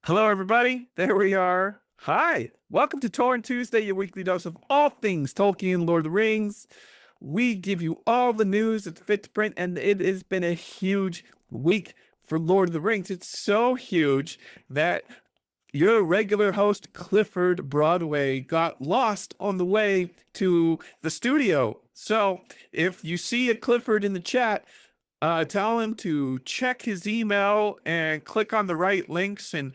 Hello, everybody. There we are. Hi. Welcome to Torn Tuesday, your weekly dose of all things Tolkien, Lord of the Rings. We give you all the news that's fit to print, and it has been a huge week for Lord of the Rings. It's so huge that your regular host, Clifford Broadway, got lost on the way to the studio. So if you see a Clifford in the chat, tell him to check his email and click on the right links and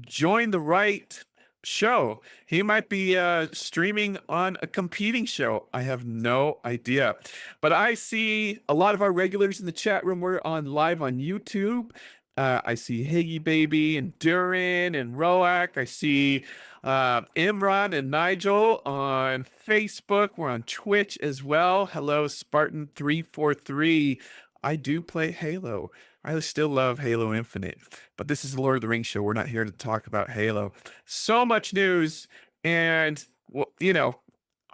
join the right show. He might be streaming on a competing show. I have no idea. But I see a lot of our regulars in the chat room. We're on live on YouTube. I see Higgy Baby and Durin and Roak. I see Imran and Nigel on Facebook. We're on Twitch as well. Hello, Spartan343. I do play Halo. I still love Halo Infinite, but this is the Lord of the Rings show. We're not here to talk about Halo. So much news, and well,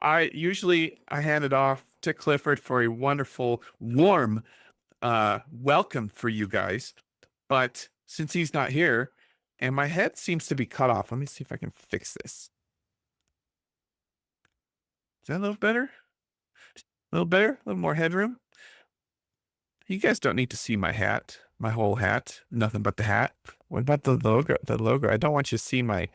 I hand it off to Clifford for a wonderful, warm welcome for you guys. But since he's not here, and my head seems to be cut off, let me see if I can fix this. Is that a little better? A little better? A little more headroom? You guys don't need to see my hat, my whole hat, nothing but the hat. What about the logo? The logo. I don't want you to see my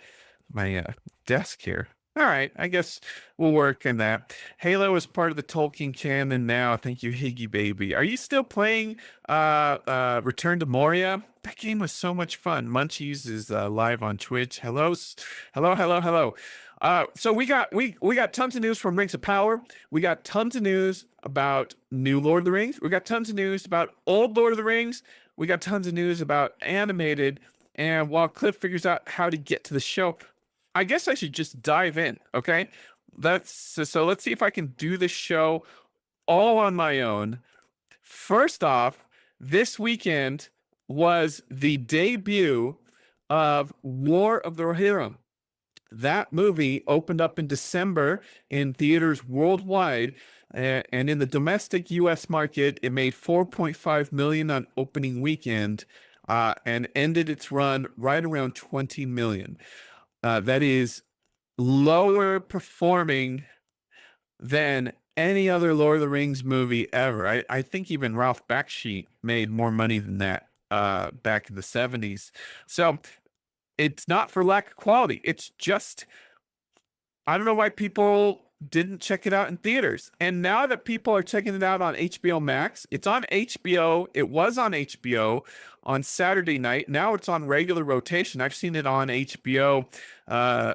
desk here. All right, I guess we'll work in that. Halo is part of the Tolkien canon now. Thank you, Higgy Baby. Are you still playing Return to Moria? That game was so much fun. Munchies is live on Twitch. Hello. So we got tons of news from Rings of Power. We got tons of news about new Lord of the Rings. We got tons of news about old Lord of the Rings. We got tons of news about animated. And while Cliff figures out how to get to the show, I guess I should just dive in, okay? So let's see if I can do this show all on my own. First off, this weekend was the debut of War of the Rohirrim. That movie opened up in December in theaters worldwide, and in the domestic U.S. market, it made $4.5 million on opening weekend, and ended its run right around $20 million. That is lower performing than any other Lord of the Rings movie ever. I think even Ralph Bakshi made more money than that back in the 70s. So it's not for lack of quality. It's just, I don't know why people didn't check it out in theaters. And now that people are checking it out on HBO Max, it's on HBO. It was on HBO on Saturday night. Now it's on regular rotation. I've seen it on HBO,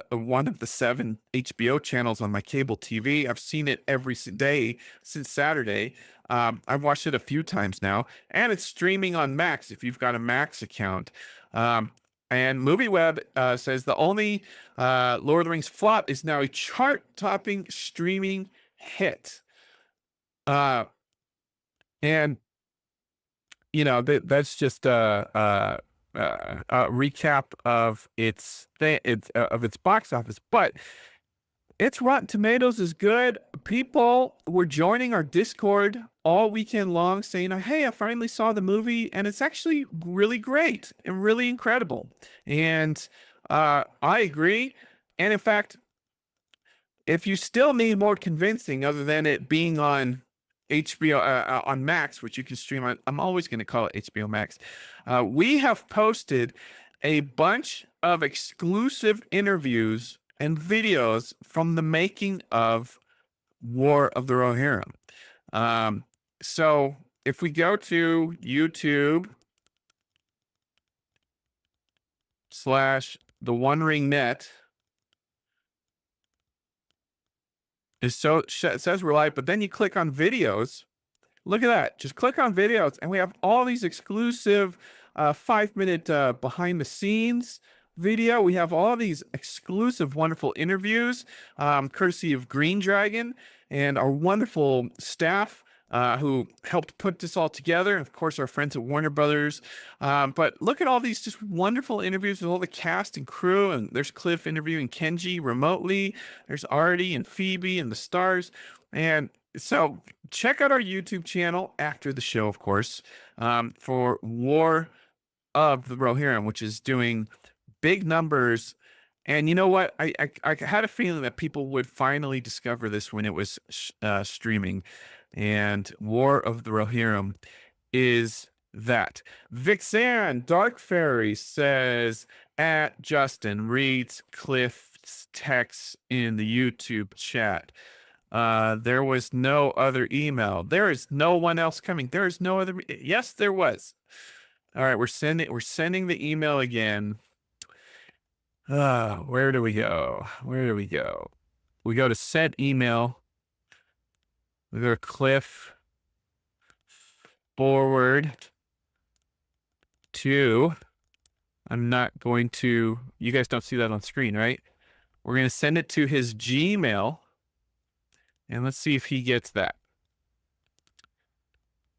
one of the 7 HBO channels on my cable TV. I've seen it every day since Saturday. I've watched it a few times now, and it's streaming on Max if you've got a Max account. And MovieWeb says the only Lord of the Rings flop is now a chart-topping streaming hit. And that's just a recap of its box office, but its Rotten Tomatoes is good. People were joining our Discord all weekend long saying, hey, I finally saw the movie and it's actually really great and really incredible. And I agree. And in fact, if you still need more convincing other than it being on HBO, on Max, which you can stream on, I'm always going to call it HBO Max. We have posted a bunch of exclusive interviews and videos from the making of War of the Rohirrim. So if we go to YouTube / the One Ring Net, it says we're live, but then you click on videos. Look at that. Just click on videos, and we have all these exclusive 5-minute behind the scenes video. We have all these exclusive, wonderful interviews, courtesy of Green Dragon and our wonderful staff who helped put this all together. And of course, our friends at Warner Brothers. But look at all these just wonderful interviews with all the cast and crew. And there's Cliff interviewing Kenji remotely. There's Artie and Phoebe and the stars. And so check out our YouTube channel after the show, of course, for War of the Rohirrim, which is doing big numbers. And you know what? I had a feeling that people would finally discover this when it was streaming. And War of the Rohirrim is that. Vixen Dark Fairy says at Justin reads Cliff's text in the YouTube chat. There was no other email. There is no one else coming. There is no other. Yes, there was. All right, we're sending the email again. Where do we go? Where do we go? We go to send email. We go to Cliff forward to. I'm not going to. You guys don't see that on screen, right? We're going to send it to his Gmail. And let's see if he gets that.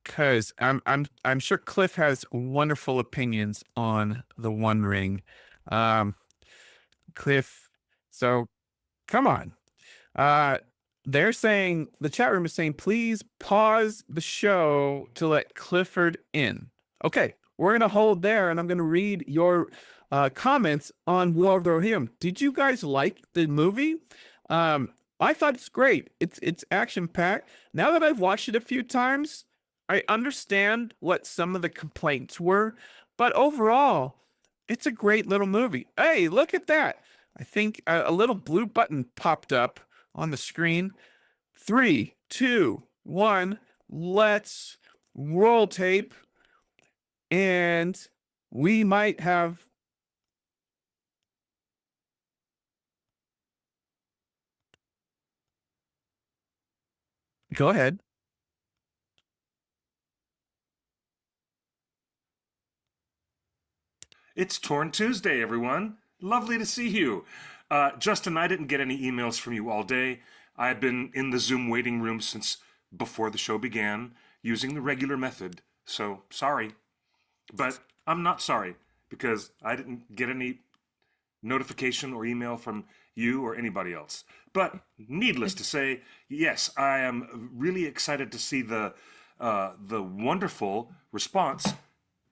Because I'm sure Cliff has wonderful opinions on the One Ring. Cliff, so come on. They're saying, the chat room is saying, please pause the show to let Clifford in. Okay, we're going to hold there, and I'm going to read your comments on War of the Rohirrim. Did you guys like the movie? I thought it's great. It's action-packed. Now that I've watched it a few times, I understand what some of the complaints were, but overall, it's a great little movie. Hey, look at that. I think a little blue button popped up on the screen. 3, 2, 1, let's roll tape. And we might have... Go ahead. It's Torn Tuesday, everyone. Lovely to see you. Justin, I didn't get any emails from you all day. I've been in the Zoom waiting room since before the show began, using the regular method, so sorry. But I'm not sorry, because I didn't get any notification or email from you or anybody else. But needless to say, yes, I am really excited to see the wonderful response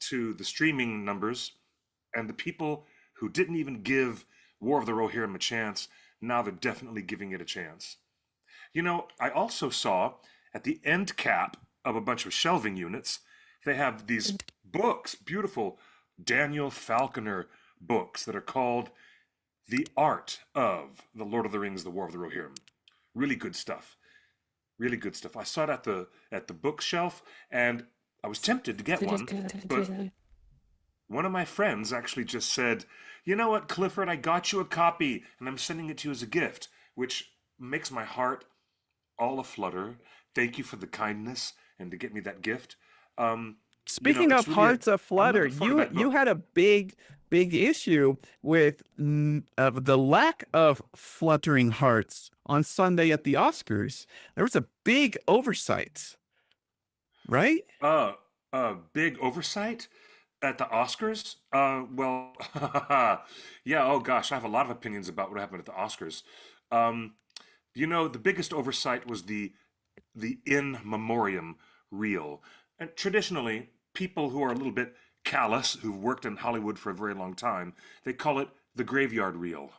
to the streaming numbers and the people who didn't even give War of the Rohirrim a chance. Now they're definitely giving it a chance. You know, I also saw at the end cap of a bunch of shelving units, they have these books, beautiful Daniel Falconer books that are called The Art of the Lord of the Rings, The War of the Rohirrim. Really good stuff. Really good stuff. I saw it at the bookshelf, and I was tempted to get one, but one of my friends actually just said, you know what, Clifford, I got you a copy, and I'm sending it to you as a gift, which makes my heart all aflutter. Thank you for the kindness and to get me that gift. Speaking of really hearts aflutter, you had a big issue with the lack of fluttering hearts on Sunday at the Oscars. There was a big oversight, right? Big oversight at the Oscars? Well, yeah, oh gosh, I have a lot of opinions about what happened at the Oscars. You know, the biggest oversight was the in memoriam reel. And traditionally, people who are a little bit callous, who've worked in Hollywood for a very long time, they call it the graveyard reel.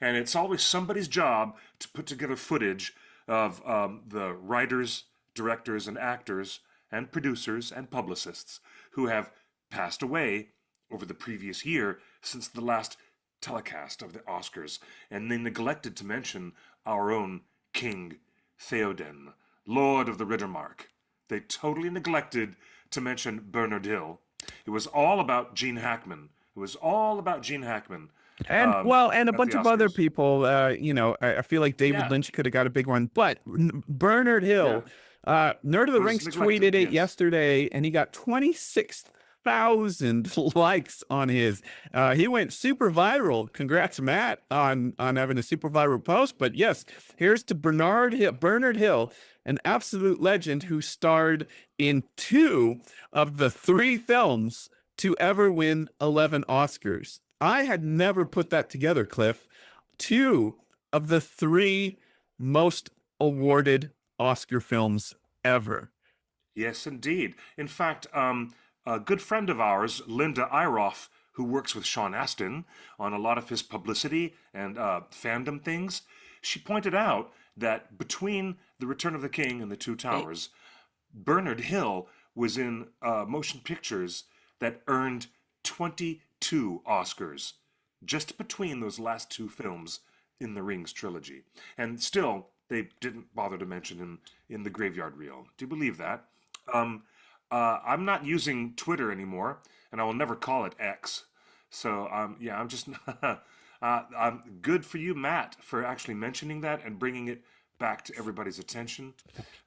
And it's always somebody's job to put together footage of the writers, directors, and actors, and producers, and publicists who have passed away over the previous year since the last telecast of the Oscars. And they neglected to mention our own King Theoden, Lord of the Riddermark. They totally neglected to mention Bernard Hill. It was all about Gene Hackman. It was all about Gene Hackman. And well, and a bunch of other people. You know, I feel like David Lynch could have got a big one, but Bernard Hill, Nerd of the Rings tweeted it yesterday, and he got 26,000 likes on his. He went super viral. Congrats, Matt, on having a super viral post. But yes, here's to Bernard Hill, an absolute legend who starred in 2 of the 3 films to ever win 11 Oscars. I had never put that together, Cliff. 2 of the 3 most awarded Oscar films ever. Yes, indeed. In fact, a good friend of ours, Linda Iroff, who works with Sean Astin on a lot of his publicity and fandom things, she pointed out that between The Return of the King and The Two Towers, Bernard Hill was in motion pictures that earned 22 Oscars just between those last two films in the Rings trilogy. And still, they didn't bother to mention him in the Graveyard Reel. Do you believe that? I'm not using Twitter anymore, and I will never call it X. So, yeah, I'm just good for you, Matt, for actually mentioning that and bringing it back to everybody's attention.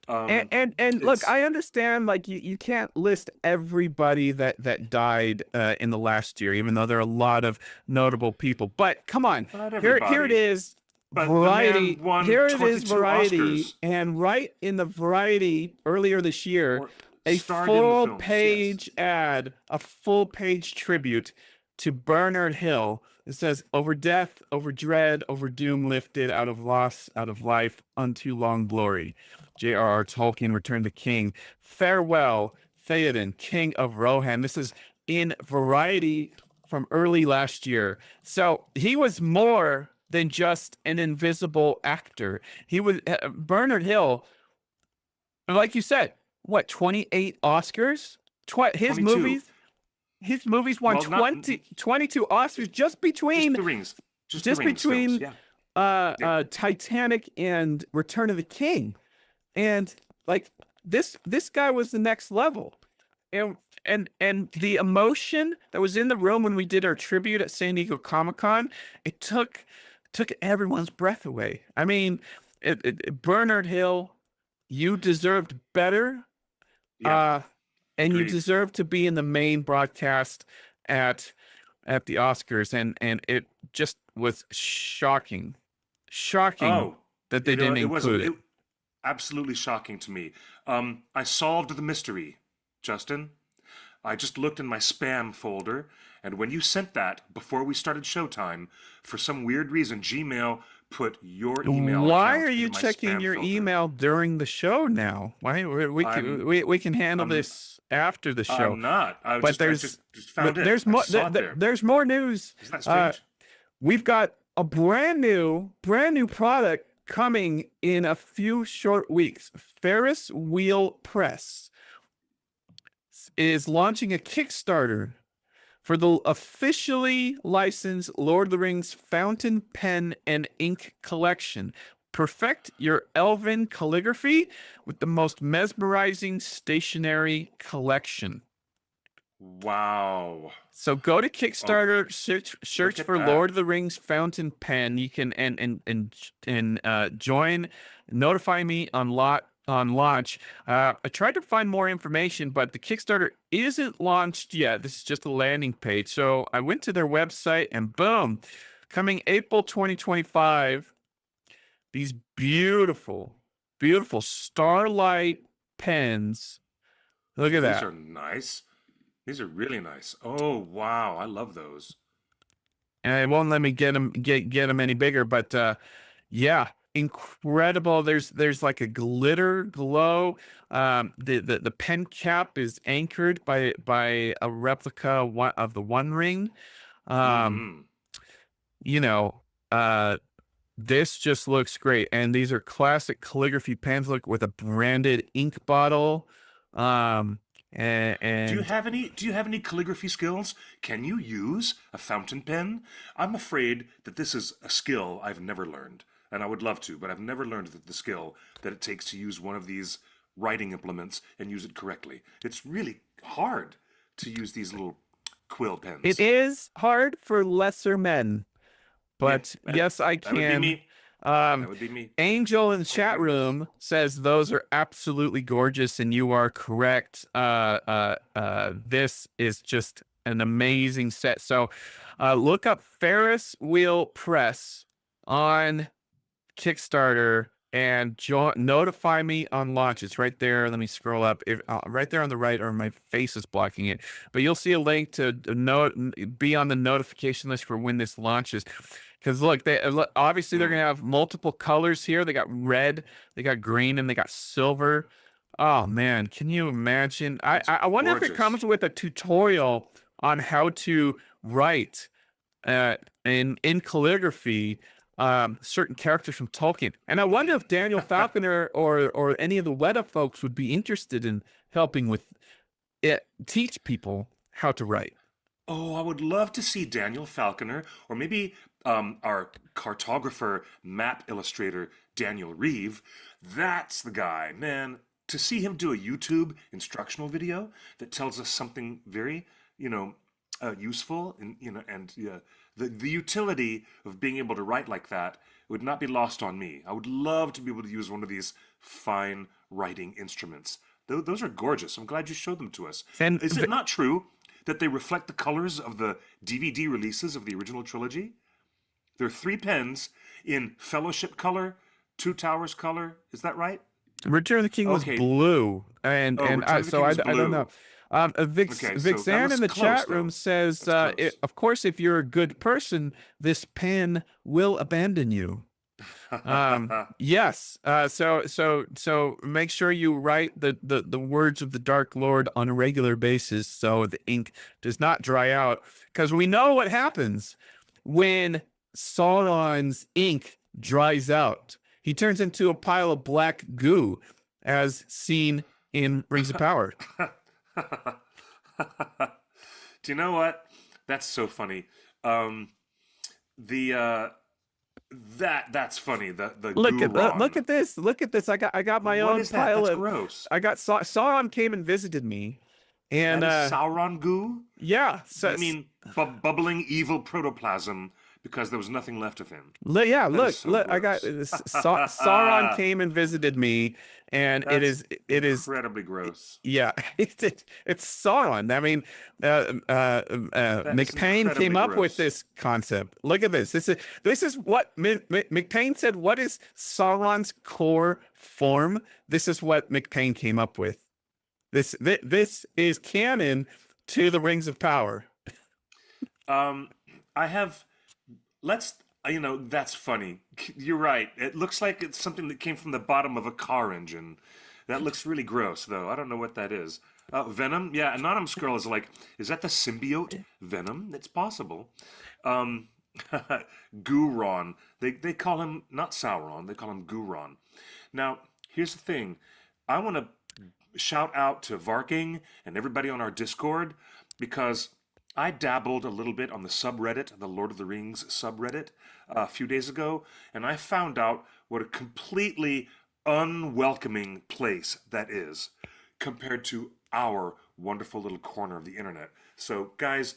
And look, I understand, like, you can't list everybody that died in the last year, even though there are a lot of notable people. But come on, Not here it everybody. is. But the Variety. man won Here it is, 22 Variety, Oscars. and right in the Variety earlier this year, Or a starred in the full films, page ad, a full page tribute to Bernard Hill. It says, "Over death, over dread, over doom lifted, out of loss, out of life, unto long glory. J.R.R. Tolkien returned the king. Farewell, Theoden, king of Rohan." This is in Variety from early last year. So he was more than just an invisible actor. He was Bernard Hill, like you said, what, 28 Oscars? His 22. movies won Well, not- 22 Oscars just between Just the Rings. Just just the Rings between films, yeah. Titanic and Return of the King. And like this guy was the next level. And the emotion that was in the room when we did our tribute at San Diego Comic-Con, it took everyone's breath away. I mean, Bernard Hill, you deserved better. Yeah. And you Agreed. deserve to be in the main broadcast at the Oscars, and it just was shocking Oh, that they didn't include it. Absolutely shocking to me. I solved the mystery, Justin. I just looked in my spam folder, and when you sent that before we started Showtime, for some weird reason, Gmail put your email. Why account are you into my checking spam your filter. email during the show now? Why we can handle this after the show. I'm not. I But just found it. there's I more. just saw it there. There's more news. Isn't that strange? We've got a brand new product coming in a few short weeks. Ferris Wheel Press is launching a Kickstarter for the officially licensed Lord of the Rings fountain pen and ink collection. Perfect your elven calligraphy with the most mesmerizing stationery collection. Wow. So go to Kickstarter, search at for that. Lord of the Rings fountain pen. You can and join. Notify me on launch. I tried to find more information, but the Kickstarter isn't launched yet. This is just a landing page. So I went to their website, and boom, coming April 2025. These beautiful Starlight pens. Look at that. These are nice. These are really nice. Oh, wow. I love those. And it won't let me get them any bigger, but yeah, incredible. There's like a glitter glow. The pen cap is anchored by a replica of the One Ring. You know, this just looks great, and these are classic calligraphy pens. Look, with a branded ink bottle. And do you have any calligraphy skills? Can you use a fountain pen? I'm afraid that this is a skill I've never learned, and I would love to, but I've never learned the skill that it takes to use one of these writing implements and use it correctly. It's really hard to use these little quill pens. It is hard for lesser men, but Yeah, yes, I that would be can. me. That would be me. Angel in the chat room says those are absolutely gorgeous, and you are correct. This is just an amazing set. So look up Ferris Wheel Press on Kickstarter and notify me on launch. It's right there. Let me scroll up. Right there on the right, or my face is blocking it. But you'll see a link to be on the notification list for when this launches. Because look, obviously they're gonna have multiple colors here. They got red, they got green, and they got silver. Oh man, can you imagine? I wonder if it gorgeous. comes with a tutorial on how to write in calligraphy certain characters from Tolkien. And I wonder if Daniel Falconer or any of the Weta folks would be interested in helping with it, teach people how to write. Oh, I would love to see Daniel Falconer, or maybe our cartographer, map illustrator, Daniel Reeve. That's the guy, man. To see him do a YouTube instructional video that tells us something very, useful, and the utility of being able to write like that would not be lost on me. I would love to be able to use one of these fine writing instruments. Those are gorgeous. I'm glad you showed them to us. And Is it not true that they reflect the colors of the DVD releases of the original trilogy? There are 3 pens in Fellowship color, Two Towers color. Is that right? Return of the King was Okay. blue, and Return of the King was I don't blue. know. Vic Okay, Vic so that Zan was in the close, chat though. room says, That's close. of course, if you're a good person, this pen will abandon you. Yes. So make sure you write the words of the Dark Lord on a regular basis so the ink does not dry out, because we know what happens when Sauron's ink dries out. He turns into a pile of black goo, as seen in Rings of Power. Do you know what? That's so funny. That's funny. The Look at Guron. look at this. Look at this. I got my What own is that? pile That's of. gross. I got Sauron came and visited me, and That is Sauron goo? yeah. So I mean, bubbling evil protoplasm because there was nothing left of him. yeah. That Look, is so look. I got gross. Sauron came and visited me, and it That's is incredibly gross. yeah. It's Sauron. I mean, McPain incredibly came up with gross. this concept. Look at this. This is what McPain said. What is Sauron's core form? This is what McPain came up with. This is canon to the Rings of Power. I have. Let's. That's funny. You're right. It looks like it's something that came from the bottom of a car engine. That looks really gross, though. I don't know what that is. Venom? Yeah, Anonymous Girl is like, is that the symbiote Venom? It's possible. Guron. They call him not Sauron. They call him Guron. Now, here's the thing. I want to shout out to Varking and everybody on our Discord, because I dabbled a little bit on the subreddit, the Lord of the Rings subreddit, a few days ago, and I found out what a completely unwelcoming place that is compared to our wonderful little corner of the internet. So, guys,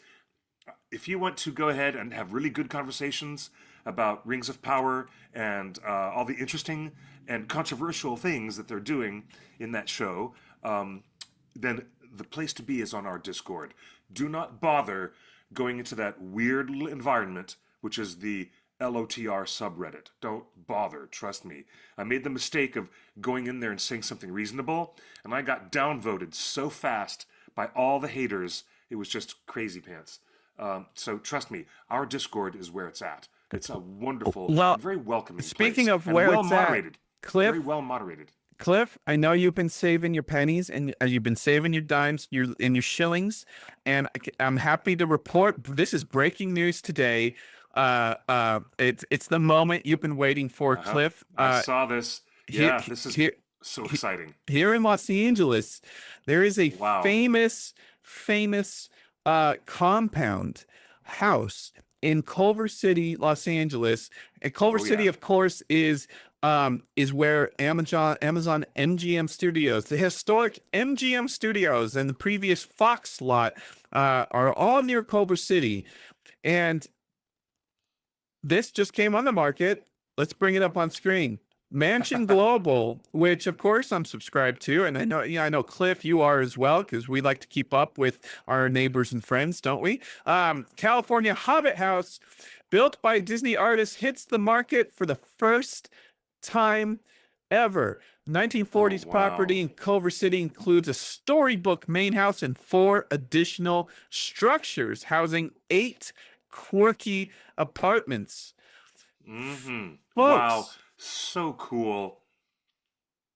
if you want to go ahead and have really good conversations about Rings of Power and all the interesting and controversial things that they're doing in that show, then the place to be is on our Discord. Do not bother going into that weird little environment, which is the LOTR subreddit. Don't bother, trust me. I made the mistake of going in there and saying something reasonable, and I got downvoted so fast by all the haters, it was just crazy pants. So trust me, our Discord is where it's at. It's a wonderful, Well, and very welcoming speaking place, of and where well it's at, moderated. Cliff, Very well moderated. Cliff, I know you've been saving your pennies and you've been saving your dimes, your shillings, and I'm happy to report this is breaking news today. It's the moment you've been waiting for, Cliff. I saw this. Yeah, this is so exciting. Here in Los Angeles, there is a Wow. famous compound house in Culver City, Los Angeles. And Culver City, yeah. of course, is where Amazon MGM Studios, the historic MGM Studios and the previous Fox lot are all near Culver City. And this just came on the market. Let's bring it up on screen. Mansion Global, which of course I'm subscribed to, and I know Cliff, you are as well, because we like to keep up with our neighbors and friends, don't we? California Hobbit house, built by Disney artists, hits the market for the first time ever. 1940s property in Culver City includes a storybook main house and 4 additional structures housing 8 quirky apartments. Wow, so cool.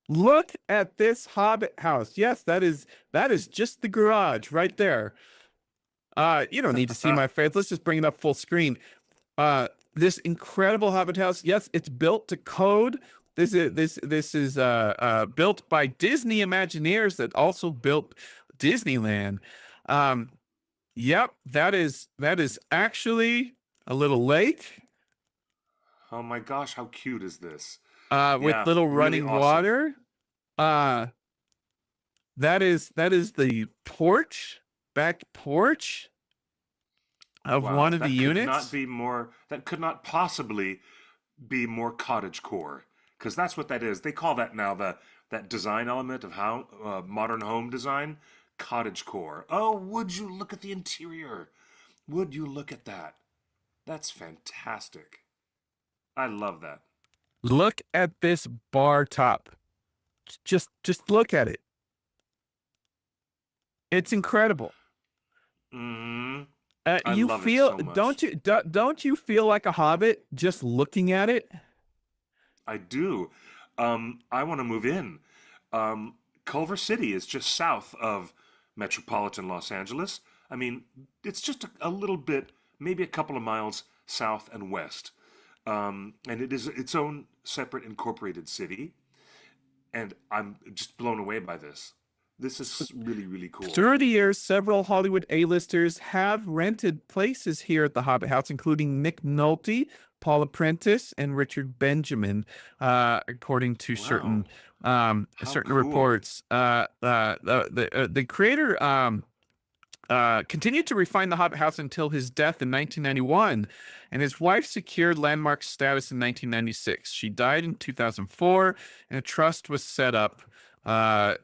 Look at this Hobbit house. Yes, that is just the garage right there. You don't need to see my face. Let's just bring it up full screen. This incredible Hobbit house. Yes, it's built to code. This is built by Disney Imagineers that also built Disneyland. Um, yep, that is actually a little lake Oh my gosh, how cute is this? with Yeah, little really running awesome. water. Uh, that is the porch, back porch of one Wow, of the units. that could not possibly be more cottage core, because that's what that is. They call that now that design element of how modern home design, cottage core. Oh, would you look at the interior? Would you look at that? That's fantastic. I love that. Look at this bar top. Just look at it. It's incredible. Hmm. I You love it feel so much. don't you feel like a hobbit just looking at it? I do. I want to move in. Um, Culver City is just south of metropolitan Los Angeles. I mean, it's just a little bit, maybe a couple of miles south and west. And it is its own separate incorporated city. And I'm just blown away by this. This is really, really cool. Through the years, several Hollywood A-listers have rented places here at the Hobbit House, including Nick Nolte, Paula Prentice, and Richard Benjamin, according to Wow. How certain cool. reports. The creator continued to refine the Hobbit House until his death in 1991, and his wife secured landmark status in 1996. She died in 2004, and a trust was set up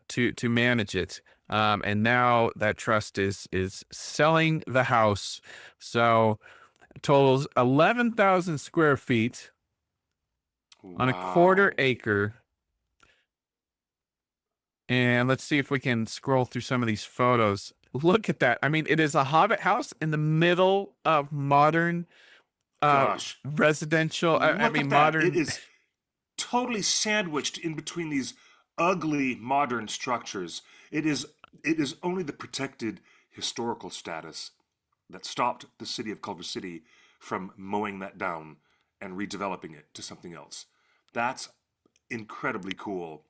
to manage it. And now that trust is selling the house. So it totals 11,000 square feet on a quarter Wow. acre. And let's see if we can scroll through some of these photos. Look at that. I mean, it is a Hobbit house in the middle of modern Gosh. residential. I Look mean, at that. It modern. is totally sandwiched in between these ugly modern structures. It is only the protected historical status that stopped the city of Culver City from mowing that down and redeveloping it to something else. That's incredibly cool.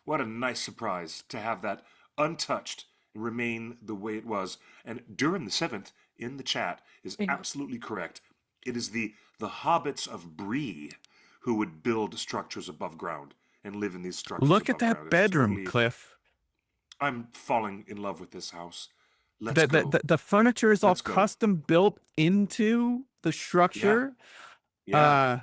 What a nice surprise to have that untouched and remain the way it was. And Durin the Seventh in the chat is absolutely correct. It is the hobbits of Bree who would build structures above ground and live in these structures Look at above that ground. It's bedroom, totally. Cliff. I'm falling in love with this house. Let's The go. the furniture is all Let's go. custom built into the Yeah. structure. Yeah. Uh,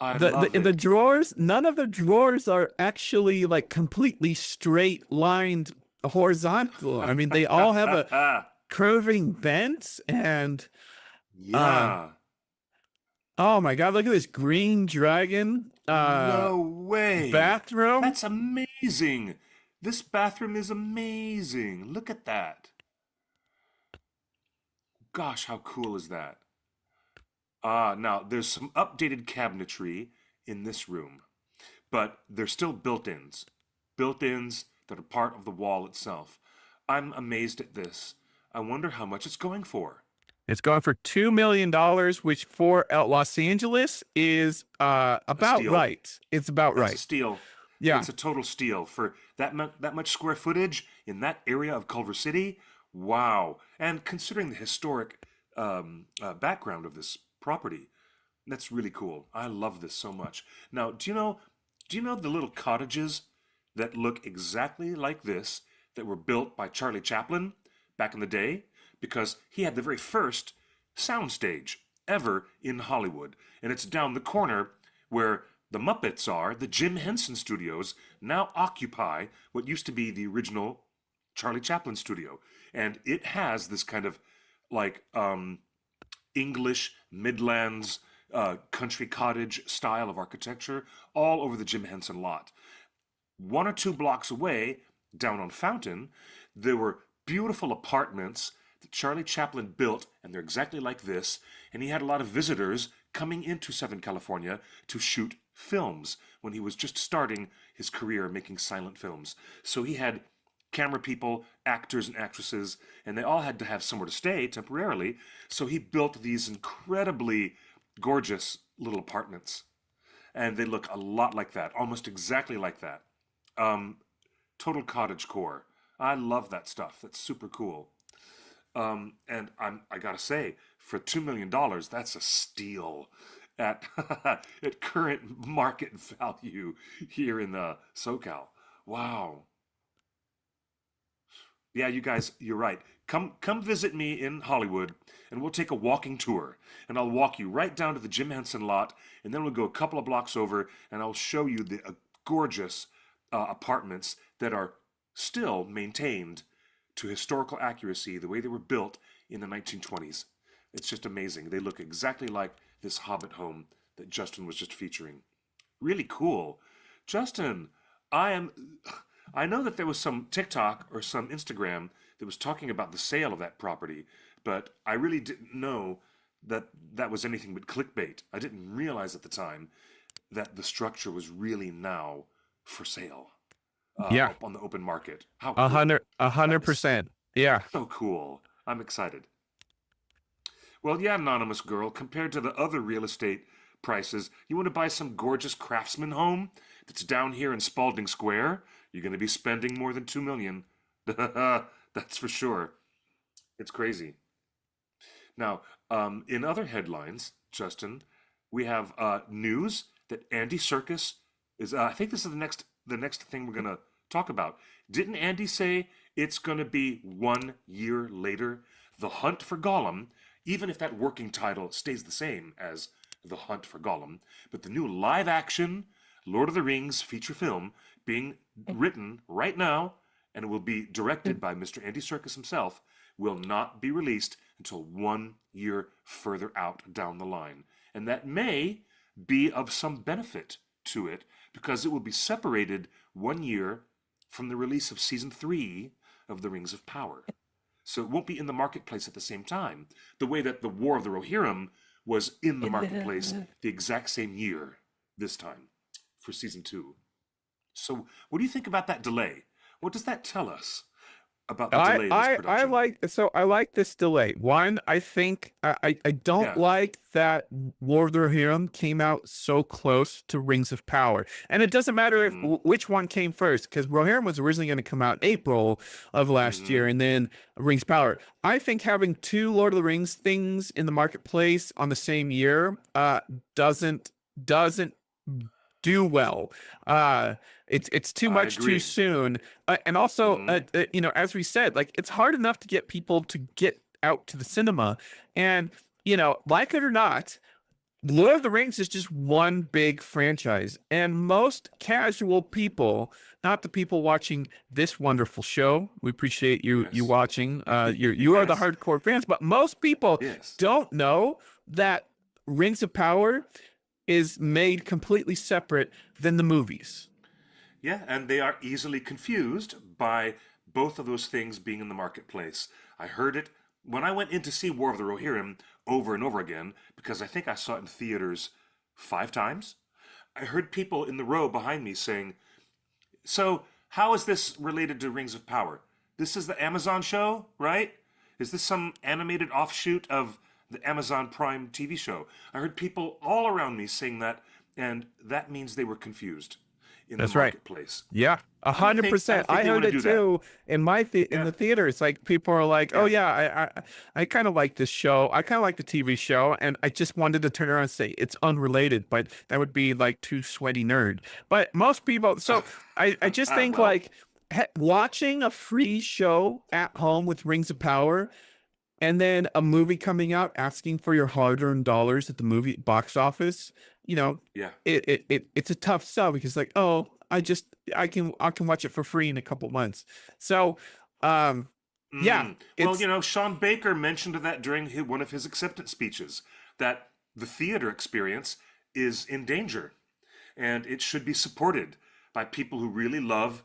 I the love the it. drawers, none of the drawers are actually like completely straight lined horizontal. I mean, they all have a curving bent and uh Yeah. oh my God, look at this green dragon No way. bathroom. That's amazing. This bathroom is amazing. Look at that. Gosh, how cool is that? Now there's some updated cabinetry in this room, but they're still built-ins. Built-ins that are part of the wall itself. I'm amazed at this. I wonder how much it's going for. It's going for $2 million, which for Los Angeles is A about steal. right. It's about That's a right. steal. Yeah. It's a total steal for that much square footage in that area of Culver City. Wow! And considering the historic background of this property, that's really cool. I love this so much. Now, do you know the little cottages that look exactly like this that were built by Charlie Chaplin back in the day? Because he had the very first soundstage ever in Hollywood, and it's down the corner where the Muppets are. The Jim Henson Studios now occupy what used to be the original Charlie Chaplin studio, and it has this kind of like English Midlands country cottage style of architecture all over the Jim Henson lot. One or two blocks away, down on Fountain, there were beautiful apartments that Charlie Chaplin built, and they're exactly like this. And he had a lot of visitors coming into Southern California to shoot films when he was just starting his career making silent films. So he had camera people, actors and actresses, and they all had to have somewhere to stay temporarily. So he built these incredibly gorgeous little apartments, and they look a lot like that, almost exactly like that. Um, Total cottage core. I love that stuff. That's super cool. And I gotta say, for $2 million, that's a steal at at current market value here in the SoCal. Wow. Yeah, you guys, you're right. Come visit me in Hollywood, and we'll take a walking tour, and I'll walk you right down to the Jim Henson lot, and then we'll go a couple of blocks over, and I'll show you the gorgeous apartments that are still maintained to historical accuracy, the way they were built in the 1920s. It's just amazing. They look exactly like this Hobbit home that Justin was just featuring. Really cool. Justin, I am I know that there was some TikTok or some Instagram that was talking about the sale of that property, but I really didn't know that that was anything but clickbait. I didn't realize at the time that the structure was really now for sale Yeah, up on the open market. How a cool. hundred, a That hundred is percent. Yeah. so cool. I'm excited. Well, yeah, anonymous girl, compared to the other real estate prices, you want to buy some gorgeous craftsman home that's down here in Spalding Square, you're going to be spending more than 2 million. That's for sure. It's crazy. Now, in other headlines, Justin, we have news that Andy Serkis is. I think this is the next thing we're gonna talk about. Didn't Andy say it's gonna be 1 year later? The Hunt for Gollum, even if that working title stays the same as The Hunt for Gollum, but the new live-action Lord of the Rings feature film being written right now and will be directed by Mr. Andy Serkis himself will not be released until 1 year further out down the line. And that may be of some benefit to it because it will be separated 1 year from the release of season 3 of The Rings of Power. So it won't be in the marketplace at the same time, the way that the War of the Rohirrim was in the marketplace the exact same year this time for season 2. So what do you think about that delay? What does that tell us about the delay of this I production? I like this delay. One, I think I don't Yeah. like that Lord of the Rohirrim came out so close to Rings of Power, and it doesn't matter if Mm-hmm. which one came first, because Rohirrim was originally going to come out in April of last Mm-hmm. year, and then Rings of Power. I think having two Lord of the Rings things in the marketplace on the same year doesn't do well. It's too I much too agree. soon, and also, Mm-hmm. as we said, like it's hard enough to get people to get out to the cinema, and like it or not, Lord of the Rings is just one big franchise, and most casual people, not the people watching this wonderful show, we appreciate you Yes. watching. You are the Yes. hardcore fans, but most people Yes. don't know that Rings of Power is made completely separate than the movies. Yeah, and they are easily confused by both of those things being in the marketplace. I heard it when I went in to see War of the Rohirrim over and over again because I think I saw it in theaters 5 times. I heard people in the row behind me saying, "So, how is this related to Rings of Power? This is the Amazon show, right? Is this some animated offshoot of the Amazon Prime TV show?" I heard people all around me saying that, and that means they were confused in the That's right. marketplace. Yeah, a I don't hundred think I percent. don't think I they want heard to it do that. too in in Yeah, the theater. It's like people are like, "Oh yeah. yeah, I kind of like this show. I kind of like the TV show," and I just wanted to turn around and say it's unrelated, but that would be like too sweaty nerd. But most people, so I just think Well, like watching a free show at home with Rings of Power and then a movie coming out asking for your hard-earned dollars at the movie box office, you know, yeah. it's a tough sell because like, oh, I can watch it for free in a couple months. So, um, yeah, Well, it's Sean Baker mentioned that during one of his acceptance speeches that the theater experience is in danger and it should be supported by people who really love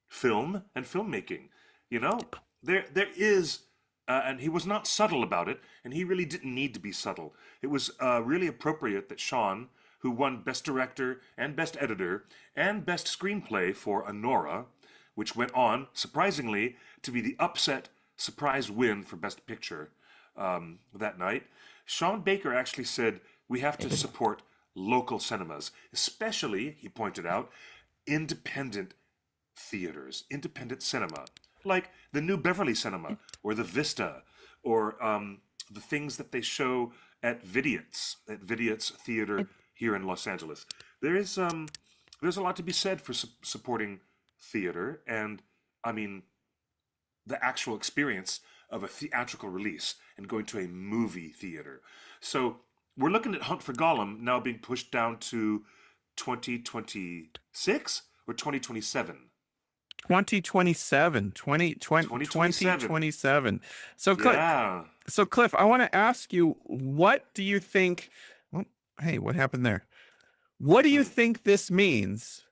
film and filmmaking. You know, there is, and he was not subtle about it, and he really didn't need to be subtle. It was really appropriate that Sean, who won Best Director and Best Editor and Best Screenplay for Anora, which went on, surprisingly, to be the upset surprise win for Best Picture that night. Sean Baker actually said, we have to support local cinemas, especially, he pointed out, independent theaters, independent cinema, like the New Beverly Cinema or the Vista or the things that they show at Vidiot's Theater here in Los Angeles. There's a lot to be said for supporting theater and, I mean, the actual experience of a theatrical release and going to a movie theater. So we're looking at Hunt for Gollum now being pushed down to 2026 or 2027. 2027. 2027. So Cliff, Yeah. Cliff, I want to ask you, what do you think? Oh, hey, what happened there? What do you think this means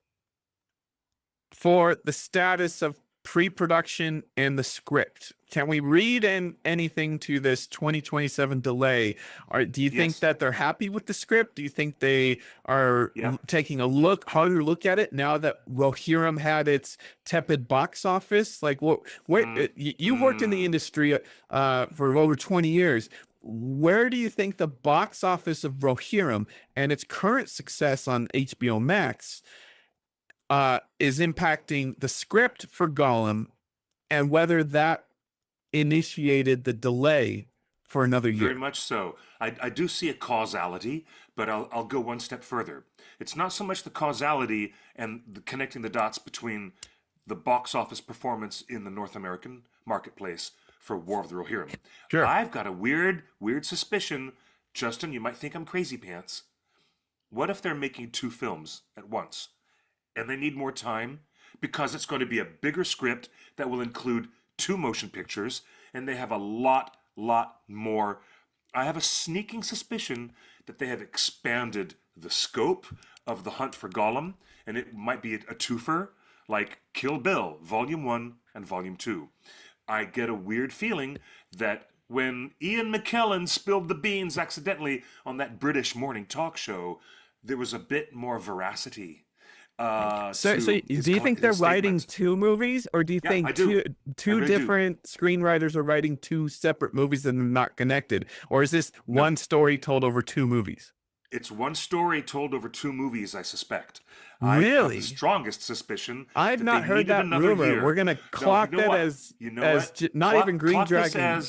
for the status of pre-production and the script? Can we read anything to this 2027 delay? Or do you think that they're happy with the script? Do you think they are taking a harder look at it now that Rohirrim had its tepid box office? Like, you've worked in the industry for over 20 years. Where do you think the box office of Rohirrim and its current success on HBO Max is impacting the script for Gollum, and whether that initiated the delay for another year? Very much so. I do see a causality, but I'll go one step further. It's not so much the causality and connecting the dots between the box office performance in the North American marketplace for War of the Rohirrim. Sure. I've got a weird suspicion. Justin, you might think I'm crazy pants. What if they're making 2 films at once? And they need more time because it's going to be a bigger script that will include 2 motion pictures, and they have a lot more. I have a sneaking suspicion that they have expanded the scope of the Hunt for Gollum, and it might be a twofer, like Kill Bill, Volume 1 and Volume 2. I get a weird feeling that when Ian McKellen spilled the beans accidentally on that British morning talk show, there was a bit more veracity. So do you think they're writing 2 movies, or do you think two different screenwriters are writing 2 separate movies and they're not connected? Or is this one story told over 2 movies? It's one story told over 2 movies, I suspect. Really? I have the strongest suspicion. I've not heard that rumor. Year. We're going to clock that as not even Green Dragon.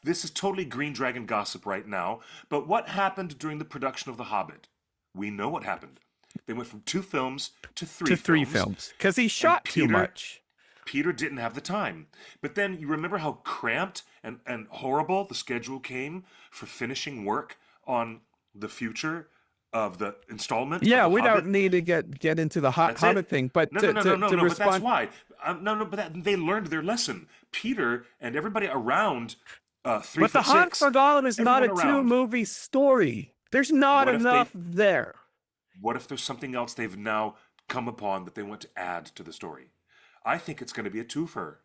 This is totally Green Dragon gossip right now. But what happened during the production of The Hobbit? We know what happened. They went from 2 films to 3 films. Because he shot too much. Peter didn't have the time. But then you remember how cramped and horrible the schedule came for finishing work on the future of the installment? Yeah, we don't need to get into the Hobbit thing. But no, but that's why. They learned their lesson. Peter and everybody around 3 But the Hunt for Gollum is not a 2-movie story. There's not enough there. What if there's something else they've now come upon that they want to add to the story? I think it's going to be a twofer.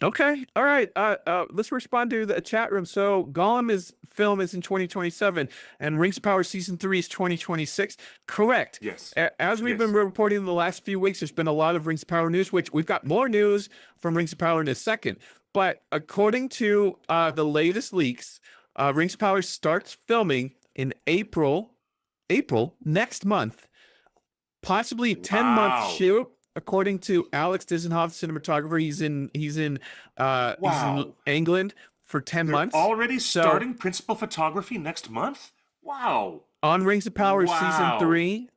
Okay. All right. Let's respond to the chat room. So Gollum film is in 2027 and Rings of Power Season 3 is 2026. Correct. Yes. As we've been reporting in the last few weeks, there's been a lot of Rings of Power news, which we've got more news from Rings of Power in a second. But according to the latest leaks, Rings of Power starts filming in April next month, possibly 10-month shoot. According to Alex Dizenhoff, cinematographer, he's in England for 10 months. Already starting principal photography next month. Wow. On Rings of Power Season 3.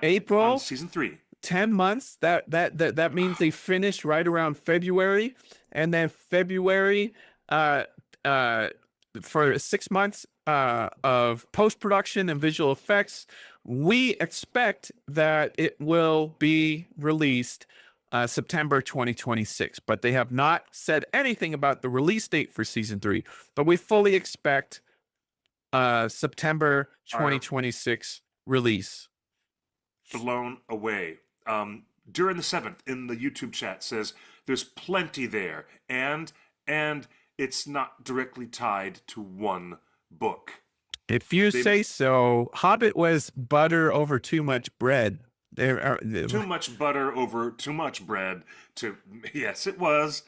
April on Season 3. 10 months. That means they finished right around February, and then February for 6 months of post-production and visual effects. We expect that it will be released September 2026, but they have not said anything about the release date for Season 3, but we fully expect September 2026 release. Blown away. During the 7th in the YouTube chat says there's plenty there, and it's not directly tied to one book. If you say so. Hobbit was butter over too much bread. Too much butter over too much bread. Yes, it was.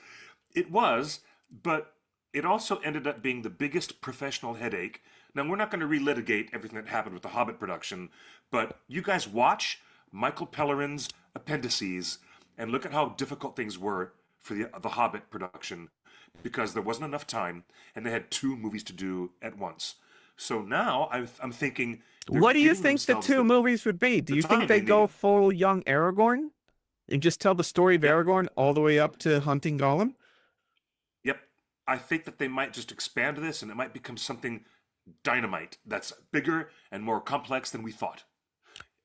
It was, but it also ended up being the biggest professional headache. Now, we're not going to relitigate everything that happened with the Hobbit production, but you guys watch Michael Pellerin's Appendices and look at how difficult things were for the Hobbit production because there wasn't enough time and they had 2 movies to do at once. So now I'm thinking, What do you think the 2 movies would be? Do you think they go full young Aragorn and just tell the story of Aragorn all the way up to hunting Gollum? Yep. I think that they might just expand this and it might become something dynamite that's bigger and more complex than we thought.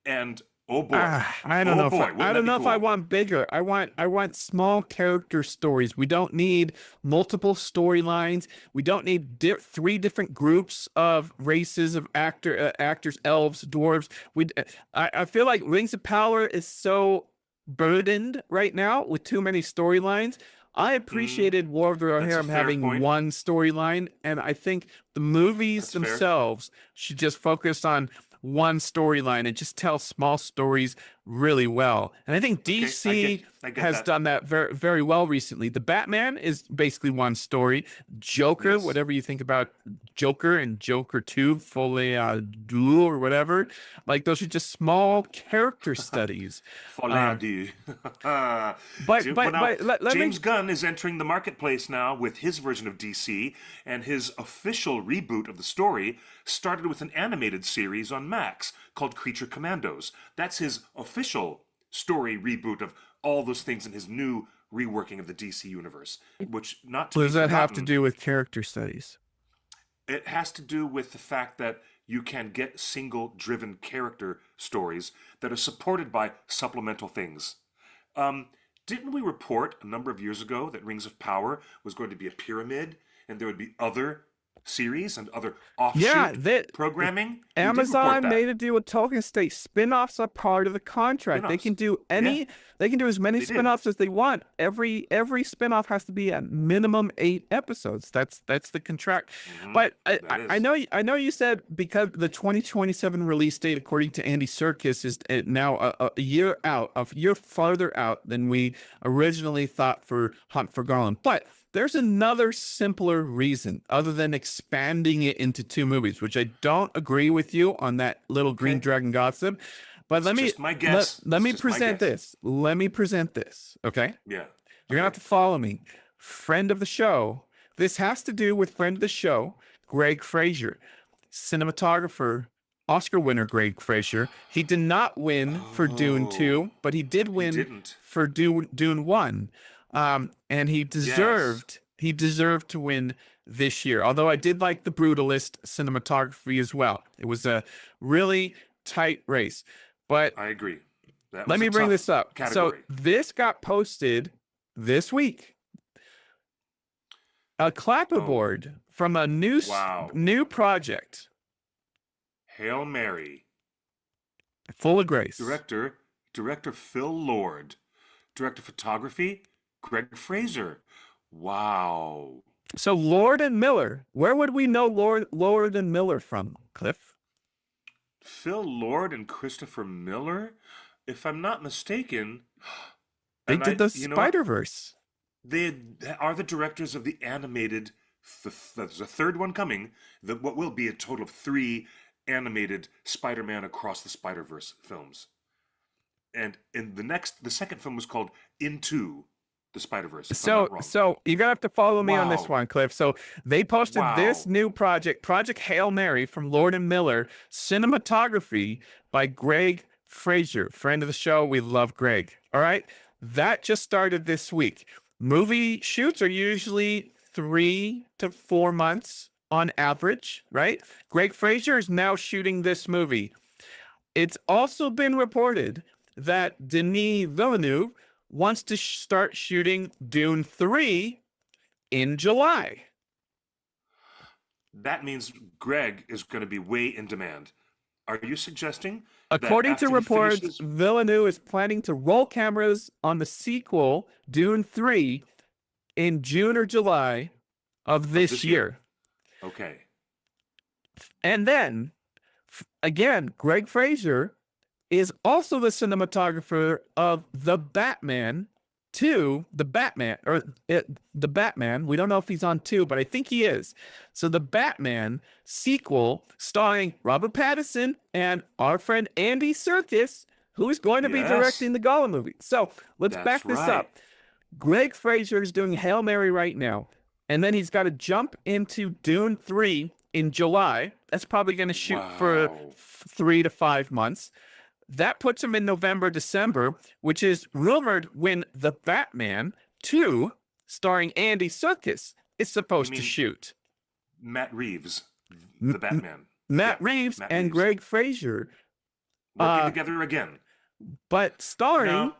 And oh boy, I don't know. I don't know if I want bigger. I want small character stories. We don't need multiple storylines. We don't need 3 different groups of races of actors, elves, dwarves. I feel like Rings of Power is so burdened right now with too many storylines. I appreciated War of the Rohirrim having one storyline, and I think the movies themselves should just focus on one storyline and just tell small stories really well. And I think DC has done that very, very well recently. The Batman is basically one story. Joker, whatever you think about Joker and Joker 2, Folie à Deux or whatever, like those are just small character studies. Folie à Deux. But James Gunn is entering the marketplace now with his version of DC, and his official reboot of the story started with an animated series on Max called Creature Commandos. That's his official story reboot of all those things in his new reworking of the DC universe, which not to What does that have to do with character studies? It has to do with the fact that you can get single-driven character stories that are supported by supplemental things. Didn't we report a number of years ago that Rings of Power was going to be a pyramid and there would be other series and other offshoot programming? Amazon made a deal with Tolkien State. Spin-offs are part of the contract. They can do they can do as many spin-offs as they want. Every spin-off has to be at minimum 8 episodes. That's the contract. But I know you said because the 2027 release date, according to Andy Serkis, is now a year out, a year farther out than we originally thought for Hunt for Gollum. But there's another simpler reason other than expanding it into 2 movies, which I don't agree with you on that little green dragon gossip. But let me present this. Let me present this. Okay. Yeah. You're gonna have to follow me. Friend of the show. This has to do with friend of the show, Greg Fraser, cinematographer, Oscar winner Greg Fraser. He did not win for Dune 2, but he did win for Dune 1. And he deserved to win this year. Although I did like the Brutalist cinematography as well. It was a really tight race. But I agree. Let me bring this up. So this got posted this week. A clapperboard from a new project. Hail Mary. Full of grace. Director Phil Lord. Director of photography, Greg Fraser. Wow. So Lord and Miller. Where would we know Lord and Miller from, Cliff? Phil Lord and Christopher Miller? If I'm not mistaken, they did the Spider-Verse. They are the directors of the animated. There's a 3rd one coming. What will be a total of 3 animated Spider-Man Across the Spider-Verse films. And in the 2nd film was called Into the Spider-Verse. So you're gonna have to follow me on this one, Cliff. So they posted this new project, Project Hail Mary from Lord and Miller, cinematography by Greg Fraser, friend of the show. We love Greg. All right, that just started this week. Movie shoots are usually 3 to 4 months on average, right? Greg Fraser is now shooting this movie. It's also been reported that Denis Villeneuve wants to start shooting Dune 3 in July. That means Greg is going to be way in demand. Are you suggesting? According to reports, Villeneuve is planning to roll cameras on the sequel, Dune 3, in June or July of this year. Okay. And then, again, Greg Fraser is also the cinematographer of The Batman 2, The Batman. We don't know if he's on 2, but I think he is. So the Batman sequel starring Robert Pattinson and our friend Andy Serkis, who is going to be Yes. directing the Gollum movie. So let's That's back this right. up. Greg Fraser is doing Hail Mary right now, and then he's got to jump into Dune 3 in July. That's probably going to shoot for Wow. 3 to 5 months. That puts him in November, December, which is rumored when The Batman 2, starring Andy Serkis, is supposed to mean shoot. Matt Reeves, the Batman. Matt Yeah, Reeves Matt and Reeves. Greg Fraser, Working together again. but starring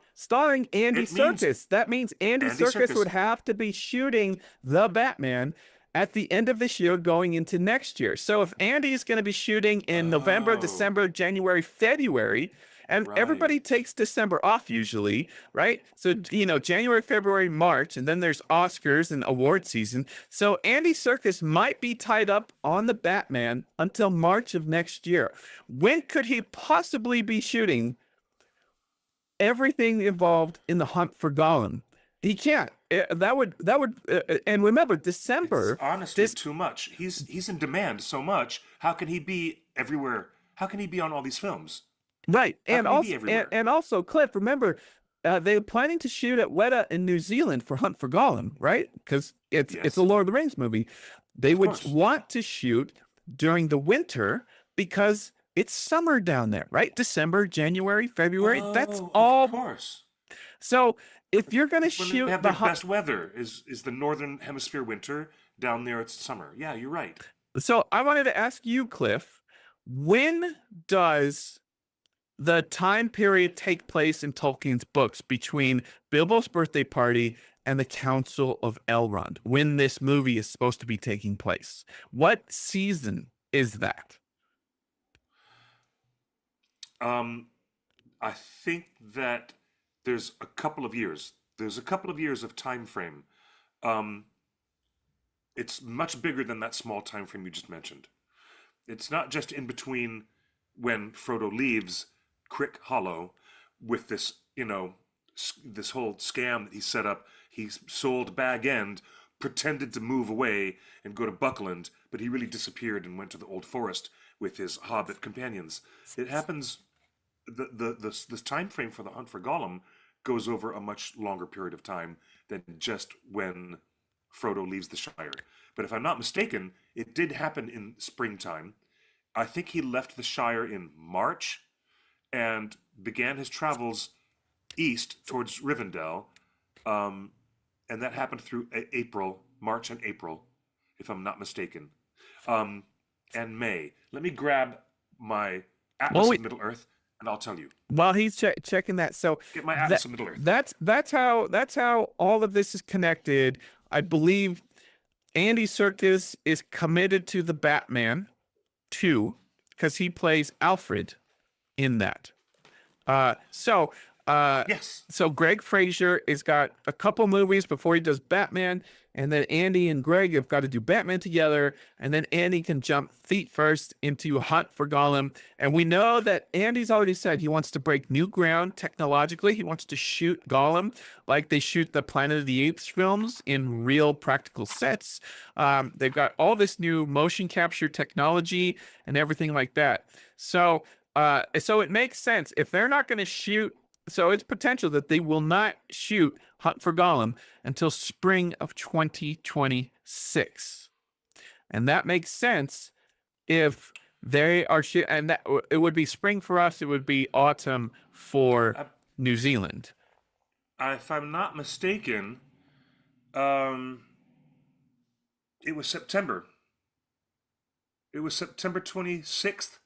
Andy it means Serkis. That means Andy Andy Serkis Serkis. would have to be shooting The Batman at the end of this year going into next year. So if Andy is going to be shooting in November, Oh, December, January, February, and everybody right. takes December off usually, right? So, January, February, March, and then there's Oscars and award season. So Andy Serkis might be tied up on The Batman until March of next year. When could he possibly be shooting everything involved in the hunt for Gollum? He can't. That would and remember It's December. honestly too much. He's in demand so much. How can he be everywhere? How can he be on all these films? Right, How and can he be also everywhere? and also Cliff. Remember, they're planning to shoot at Weta in New Zealand for Hunt for Gollum, right? Because it's Yes, a Lord of the Rings movie. They of would course. want to shoot during the winter because it's summer down there, right? December, January, February. That's Oh, of all. course. So if you're gonna It's when they shoot have the their best weather. Is the northern hemisphere winter? Down there it's summer. Yeah, you're right. So I wanted to ask you, Cliff, when does the time period take place in Tolkien's books between Bilbo's birthday party and the Council of Elrond, when this movie is supposed to be taking place? What season is that? Um, I think that there's a couple of years. There's a couple of years of time frame. Um, it's much bigger than that small time frame you just mentioned. It's not just in between when Frodo leaves Crick Hollow with this, this whole scam that he set up. He sold Bag End, pretended to move away and go to Buckland, but he really disappeared and went to the Old Forest with his Hobbit companions. It happens. The time frame for the hunt for Gollum goes over a much longer period of time than just when Frodo leaves the Shire. But if I'm not mistaken, it did happen in springtime. I think he left the Shire in March and began his travels east towards Rivendell. And that happened through March and April, if I'm not mistaken. And May. Let me grab my Atlas of Middle Earth and I'll tell you. While he's checking that, so Get my Atlas of Middle Earth. that's how all of this is connected. I believe Andy Serkis is committed to the Batman 2 because he plays Alfred in that. Yes. So Greg Fraser has got a couple movies before he does Batman, and then Andy and Greg have got to do Batman together, and then Andy can jump feet first into Hunt for Gollum. And we know that Andy's already said he wants to break new ground technologically. He wants to shoot Gollum like they shoot the Planet of the Apes films in real practical sets. They've got all this new motion capture technology and everything like that. So it makes sense if they're not going to shoot. So it's potential that they will not shoot Hunt for Gollum until spring of 2026. And that makes sense if they are and that it would be spring for us, it would be autumn for New Zealand. If I'm not mistaken, it was September. It was September 26th,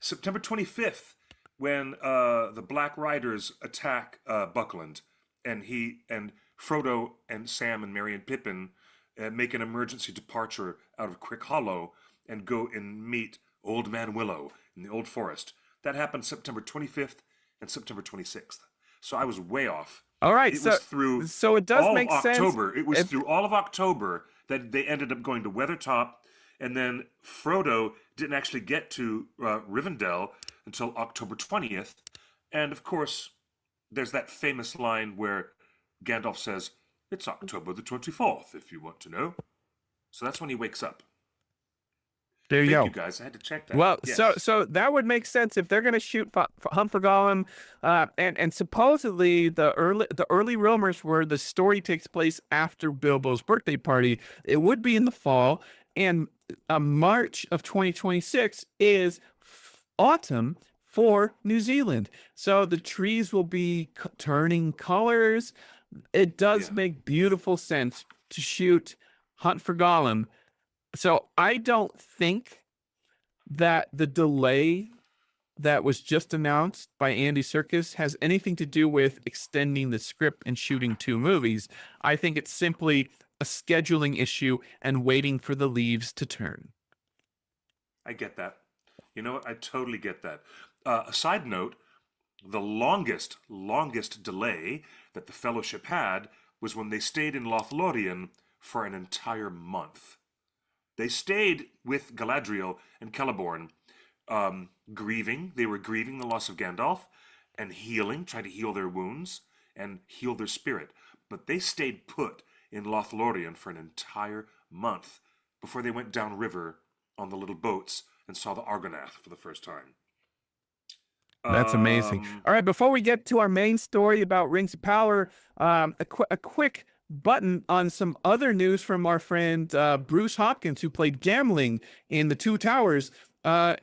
September 25th, when the Black Riders attack Buckland, and Frodo and Sam and Merry and Pippin make an emergency departure out of Crick Hollow and go and meet Old Man Willow in the Old Forest. That happened September 25th and September 26th. So I was way off. All right, It was through so it does all make of sense. October. It was through all of October that they ended up going to Weathertop, and then Frodo didn't actually get to Rivendell until October 20th. And of course, there's that famous line where Gandalf says, "It's October the 24th, if you want to know." So that's when he wakes up. There you Thank go. you guys. I had to check that. Well, Yes. so that would make sense if they're going to shoot Hunt for Gollum, and supposedly the early rumors were the story takes place after Bilbo's birthday party. It would be in the fall, and March of 2026 is autumn for New Zealand. So the trees will be turning colors. It does Yeah. make beautiful sense to shoot Hunt for Gollum. So I don't think that the delay that was just announced by Andy Serkis has anything to do with extending the script and shooting 2 movies. I think it's simply a scheduling issue and waiting for the leaves to turn. I get that. You know what? I totally get that. A side note, the longest delay that the Fellowship had was when they stayed in Lothlorien for an entire month. They stayed with Galadriel and Celeborn, grieving. They were grieving the loss of Gandalf and healing, trying to heal their wounds and heal their spirit. But they stayed put in Lothlorien for an entire month before they went downriver on the little boats and saw the Argonath for the first time. That's amazing. All right, before we get to our main story about Rings of Power, a quick button on some other news from our friend Bruce Hopkins, who played Gamling in The Two Towers.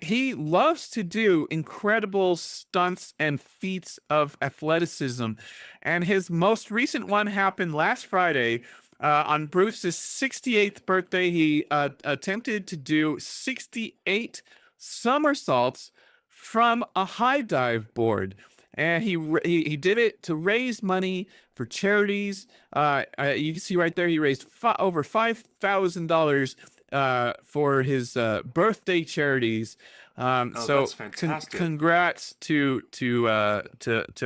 He loves to do incredible stunts and feats of athleticism, and his most recent one happened last Friday. On Bruce's 68th birthday, he attempted to do 68 somersaults from a high dive board, and he did it to raise money for charities. You can see right there, he raised over $5,000 for his birthday charities. So that's fantastic. Congrats to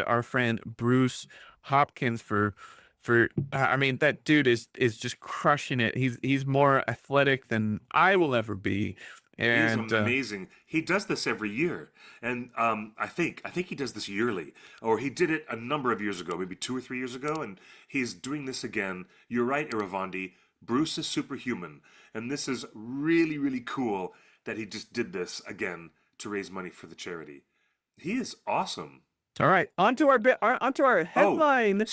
our friend Bruce Hopkins for I mean, that dude is just crushing it. He's more athletic than I will ever be. And He's amazing. He does this every year, and I think he does this yearly, or he did it a number of years ago, maybe 2 or 3 years ago, and he's doing this again. You're right, Iravandi. Bruce is superhuman, and this is really, really cool that he just did this again to raise money for the charity. He is awesome. all right, onto our headline.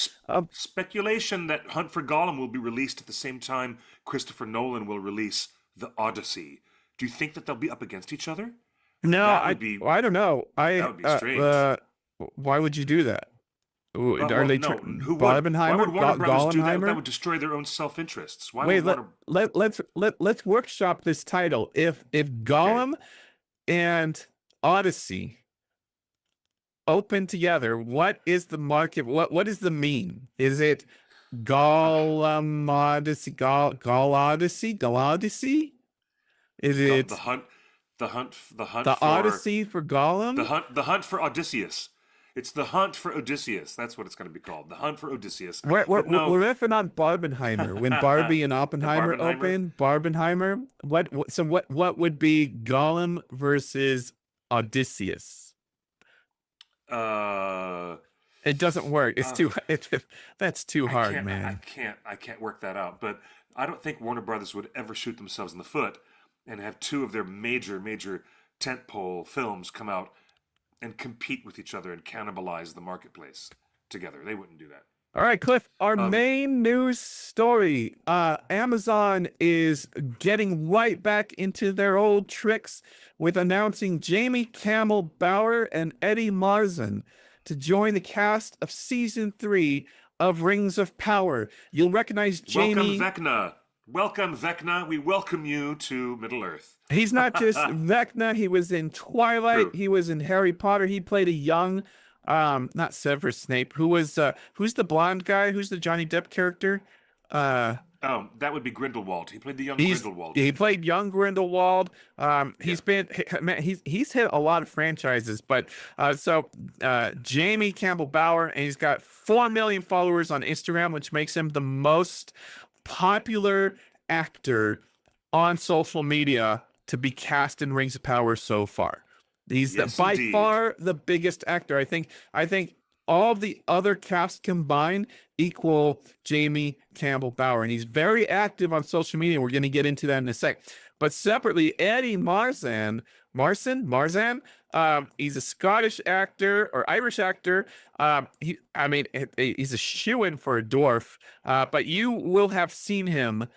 Speculation that Hunt for Gollum will be released at the same time Christopher Nolan will release The Odyssey. Do you think that they'll be up against each other? No, I don't know. That would be strange. Why would you do that? Are they who would? Barbenheimer? Why would Warner Brothers do that? Gollenheimer? That would destroy their own self-interests. Why Wait, would Warner... let's workshop this title. If Gollum and Odyssey open together, what is the market? What is the meme? Is it Gollum Odyssey? Goll Odyssey? Is it the hunt the for Odyssey for Gollum? the hunt for Odysseus? It's the hunt for Odysseus. That's what it's going to be called. The hunt for Odysseus. We're riffing on Barbenheimer. When Barbie and Oppenheimer opened, Barbenheimer. What would be Gollum versus Odysseus? It doesn't work. That's too hard, man. I can't work that out. But I don't think Warner Brothers would ever shoot themselves in the foot and have 2 of their major tentpole films come out and compete with each other and cannibalize the marketplace together. They wouldn't do that. All right, Cliff, our main news story. Amazon is getting right back into their old tricks with announcing Jamie Campbell Bower and Eddie Marsan to join the cast of season 3 of Rings of Power. You'll recognize Jamie. Welcome, Vecna. We welcome you to Middle-earth. He's not just Vecna. He was in Twilight. True. He was in Harry Potter. He played a young, not Severus Snape. Who's the blonde guy? Who's the Johnny Depp character? That would be Grindelwald. He played the young Grindelwald. He played young Grindelwald. He's hit a lot of franchises, but Jamie Campbell Bower, and he's got 4 million followers on Instagram, which makes him the most popular actor on social media to be cast in Rings of Power so far. He's Yes, by indeed. far the biggest actor. I think all the other cast combined equal Jamie Campbell Bower, and he's very active on social media. We're going to get into that in a sec. But separately, Eddie Marzan, he's a Scottish actor or Irish actor. He's a shoo-in for a dwarf. But you will have seen him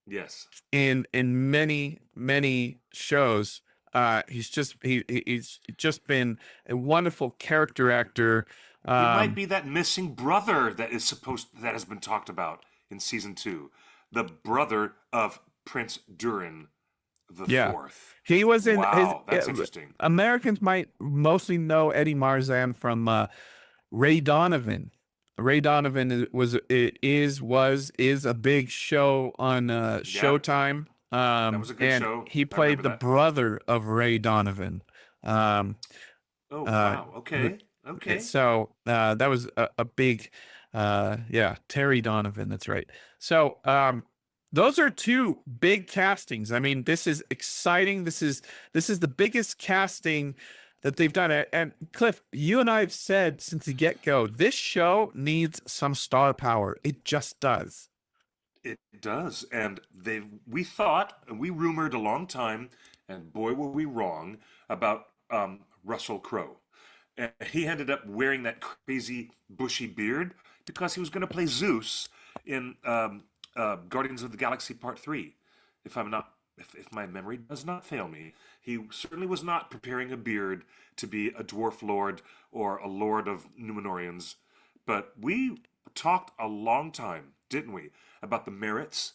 Yes. in many shows. He's just been a wonderful character actor. He might Um, be that missing brother that has been talked about in season 2. The brother of Prince Durin the yeah, Fourth. he was in his. Wow, that's interesting. Americans might mostly know Eddie Marzan from Ray Donovan. Ray Donovan is a big show on Yeah, Showtime. that was a good And show. he I remember played the that. brother of Ray Donovan. Um, Oh, uh, wow. Okay. Okay. so that was a big, yeah, Terry Donovan. That's right. So those are two big castings. I mean, this is exciting. This is the biggest casting that they've done. And Cliff, you and I have said since the get-go, this show needs some star power. It just does. It does. And we thought, and we rumored a long time, and boy were we wrong, about Russell Crowe. And he ended up wearing that crazy bushy beard because he was going to play Zeus in Guardians of the Galaxy Part 3. If my memory does not fail me, he certainly was not preparing a beard to be a dwarf lord or a lord of Numenorians. But we talked a long time, didn't we, about the merits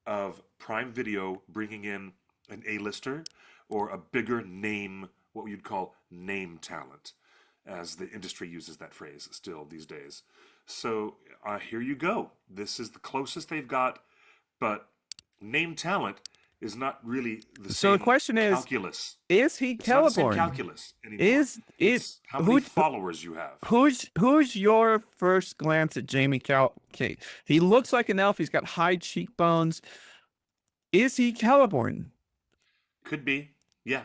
of Prime Video bringing in an A-lister or a bigger name, what you'd call name talent, as the industry uses that phrase still these days. So here you go. This is the closest they've got, but name talent is not really the So the same question calculus. is he It's not the same Celeborn? calculus anymore. Is it It's how many followers you have. who's your first glance at Jamie Kate? He looks like an elf. He's got high cheekbones. Is he Celeborn? Could be. Yeah.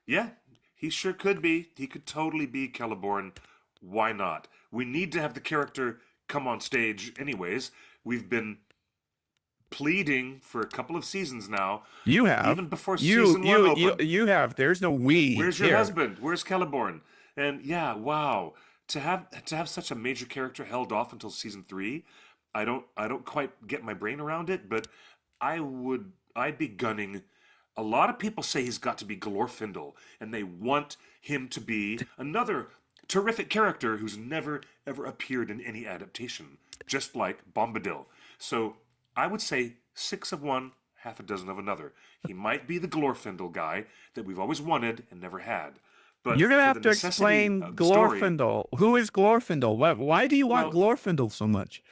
Yeah. He sure could be. He could totally be Celeborn. Why not? We need to have the character come on stage anyways. We've been pleading for a couple of seasons now, You have. even before season one opened. You have. There's no we Where's your here. husband? Where's Celeborn? And yeah, wow, to have such a major character held off until season 3, I don't quite get my brain around it, but I'd be gunning. A lot of people say he's got to be Glorfindel, and they want him to be another terrific character who's never ever appeared in any adaptation, just like Bombadil. So I would say 6 of one, half a dozen of another. He might be the Glorfindel guy that we've always wanted and never had. But You're gonna for have the to necessity explain of the story, Glorfindel. Who is Glorfindel? Why do you want well, Glorfindel so much?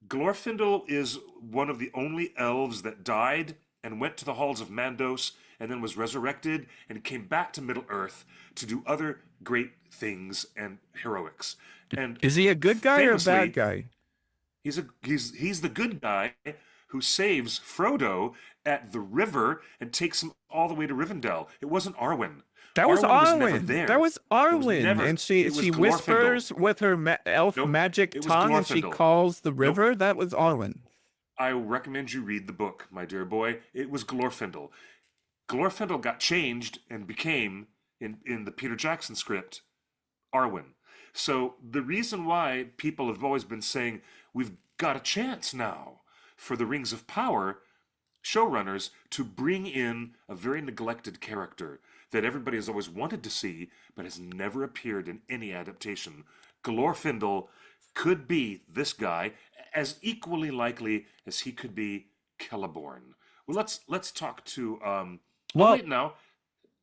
Glorfindel is one of the only elves that died and went to the halls of Mandos and then was resurrected and came back to Middle Earth to do other great things and heroics. And Is he a good guy or a bad famously, guy? he's the good guy who saves Frodo at the river and takes him all the way to Rivendell. It wasn't Arwen. That was Arwen was never Arwen. there. That was It was Arwen, never. and she It was she Glorfindel. whispers with her elf Nope. magic It was tongue, and she Glorfindel. calls the Nope. river. That was Arwen. I recommend you read the book, my dear boy. It was Glorfindel. Glorfindel got changed and became, in the Peter Jackson script, Arwen. So the reason why people have always been saying we've got a chance now for the Rings of Power showrunners to bring in a very neglected character that everybody has always wanted to see but has never appeared in any adaptation. Glorfindel could be this guy as equally likely as he could be Celeborn. Well, let's talk to oh Well, wait,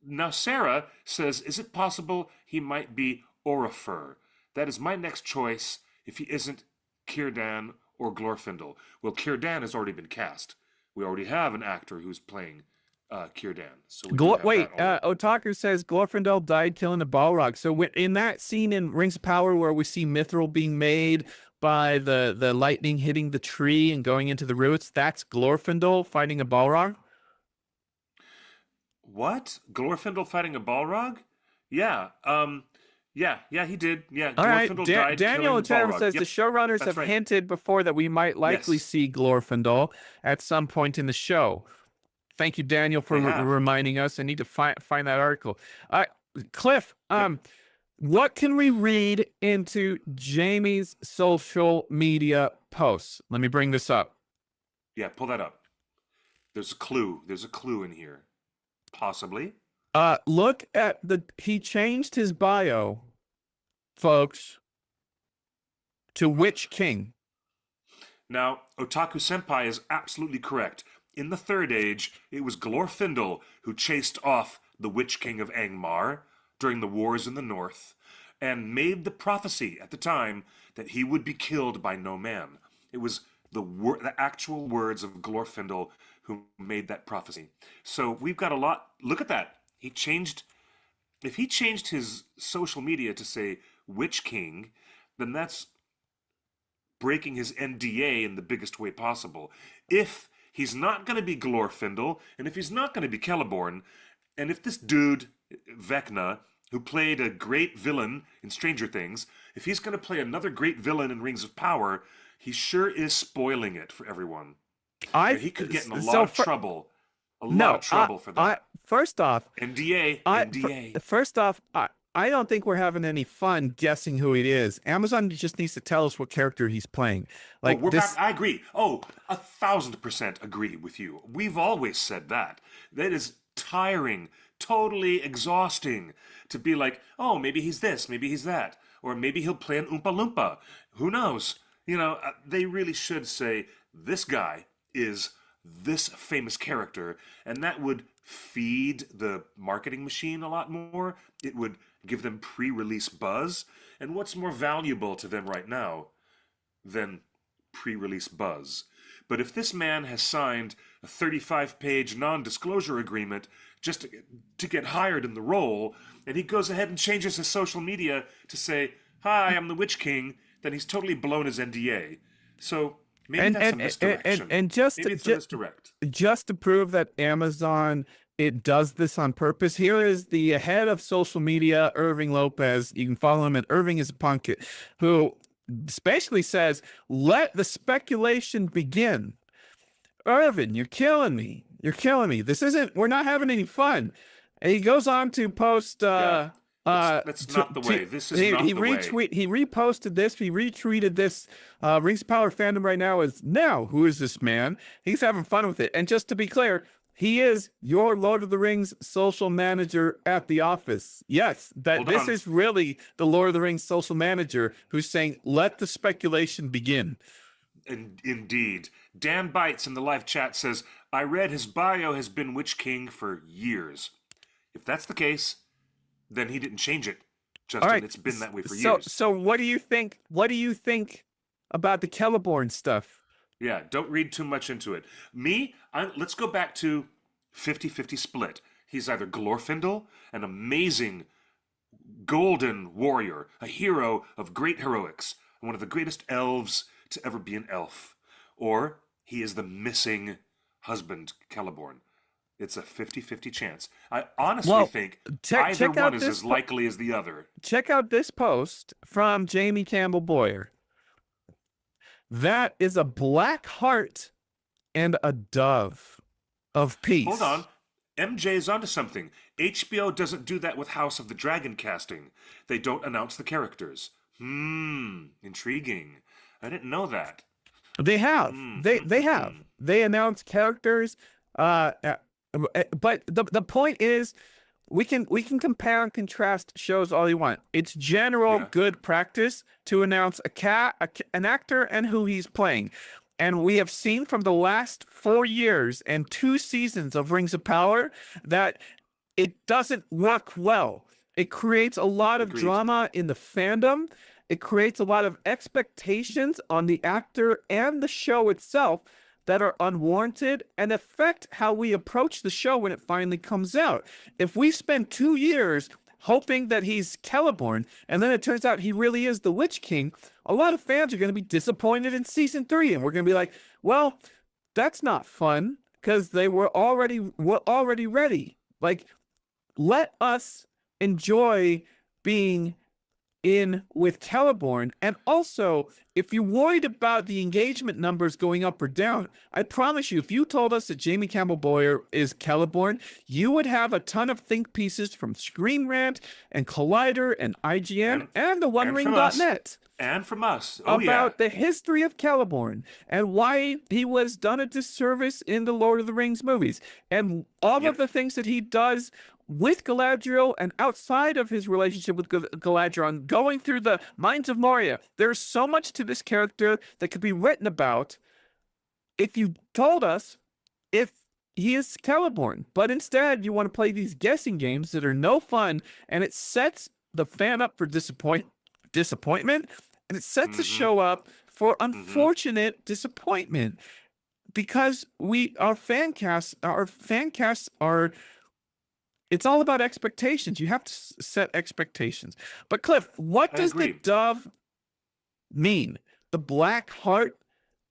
now Sarah says, is it possible he might be Orifer? That is my next choice if he isn't Círdan or Glorfindel. Well, Círdan has already been cast. We already have an actor who's playing Círdan, so we do have Wait, that already. Otaku says Glorfindel died killing a Balrog. So in that scene in Rings of Power where we see Mithril being made by the lightning hitting the tree and going into the roots, that's Glorfindel fighting a Balrog? What? Glorfindel fighting a Balrog? Yeah. Yeah, he did. Yeah, All right, Glorfindel died Daniel killing in chat Balrog. says the Yep, showrunners that's have right. hinted before that we might likely Yes, see Glorfindel at some point in the show. Thank you, Daniel, for they have. reminding us. I need to find that article. Cliff, Yep. what can we read into Jamie's social media posts? Let me bring this up. Yeah, pull that up. There's a clue. There's a clue in here. Possibly. Look at he changed his bio, folks, to Witch King. Now, Otaku Senpai is absolutely correct. In the Third Age, it was Glorfindel who chased off the Witch King of Angmar during the wars in the north and made the prophecy at the time that he would be killed by no man. It was the actual words of Glorfindel who made that prophecy. So we've got a lot. Look at that. If he changed his social media to say Witch King, then that's breaking his NDA in the biggest way possible. If he's not going to be Glorfindel, and if he's not going to be Celeborn, and if this dude, Vecna, who played a great villain in Stranger Things, if he's going to play another great villain in Rings of Power, he sure is spoiling it for everyone. He could get in a lot of trouble. A lot of trouble for that. First off, NDA. First off, I don't think we're having any fun guessing who it is. Amazon just needs to tell us what character he's playing. Like back. I agree. 1,000% agree with you. We've always said that. That is tiring, totally exhausting to be like, oh, maybe he's this, maybe he's that, or maybe he'll play an Oompa Loompa. Who knows? They really should say this guy is this famous character, and that would feed the marketing machine a lot more. It would give them pre-release buzz. And what's more valuable to them right now than pre-release buzz? But if this man has signed a 35-page non-disclosure agreement just to get hired in the role, and he goes ahead and changes his social media to say, hi, I'm the Witch King, then he's totally blown his NDA. So maybe that's a misdirection. And maybe it's a misdirect. Just to prove that Amazon does this on purpose, here is the head of social media, Irving Lopez. You can follow him at Irving is a Punk, who basically says, let the speculation begin. Irving, you're killing me. You're killing me. We're not having any fun. And he goes on to post that's not the way. This is not the way. He reposted this. He retweeted this. Rings of Power fandom right now is, now, who is this man? He's having fun with it. And just to be clear, he is your Lord of the Rings social manager at the office. Yes, this is really the Lord of the Rings social manager who's saying, let the speculation begin. Indeed. Dan Bites in the live chat says, I read his bio has been Witch King for years. If that's the case, then he didn't change it, Justin. Right. It's been that way for years. So what do you think? What do you think about the Celeborn stuff? Yeah, don't read too much into it. Let's go back to 50-50 split. He's either Glorfindel, an amazing golden warrior, a hero of great heroics, one of the greatest elves to ever be an elf, or he is the missing husband, Celeborn. It's a 50-50 chance. I honestly think either one is as likely as the other. Check out this post from Jamie Campbell Boyer. That is a black heart and a dove of peace. Hold on. MJ's onto something. HBO doesn't do that with House of the Dragon casting. They don't announce the characters. Intriguing. I didn't know that. They have. They have. They announce characters. But the point is, we can compare and contrast shows all you want. It's general good practice to announce an actor and who he's playing. And we have seen from the last 4 years and 2 seasons of Rings of Power that it doesn't work well. It creates a lot of drama in the fandom. It creates a lot of expectations on the actor and the show itself that are unwarranted and affect how we approach the show when it finally comes out. If we spend 2 years hoping that he's Celeborn, and then it turns out he really is the Witch King, a lot of fans are going to be disappointed in season 3, and we're going to be like, well, that's not fun, because they were already ready. Like, let us enjoy being in with Celeborn. And also, if you're worried about the engagement numbers going up or down, I promise you, if you told us that Jamie Campbell Boyer is Celeborn, you would have a ton of think pieces from Screen Rant and Collider and IGN and the and from us. OneRing.net And from us. Oh, yeah. about the history of Celeborn and why he was done a disservice in the Lord of the Rings movies and all Yep. of the things that he does with Galadriel and outside of his relationship with Galadriel, going through the Mines of Moria. There's so much to this character that could be written about if you told us if he is Celeborn. But instead, you want to play these guessing games that are no fun, and it sets the fan up for disappointment, and it sets the show up for unfortunate disappointment because our fan casts are. It's all about expectations. You have to set expectations. But Cliff, what does the dove mean? The black heart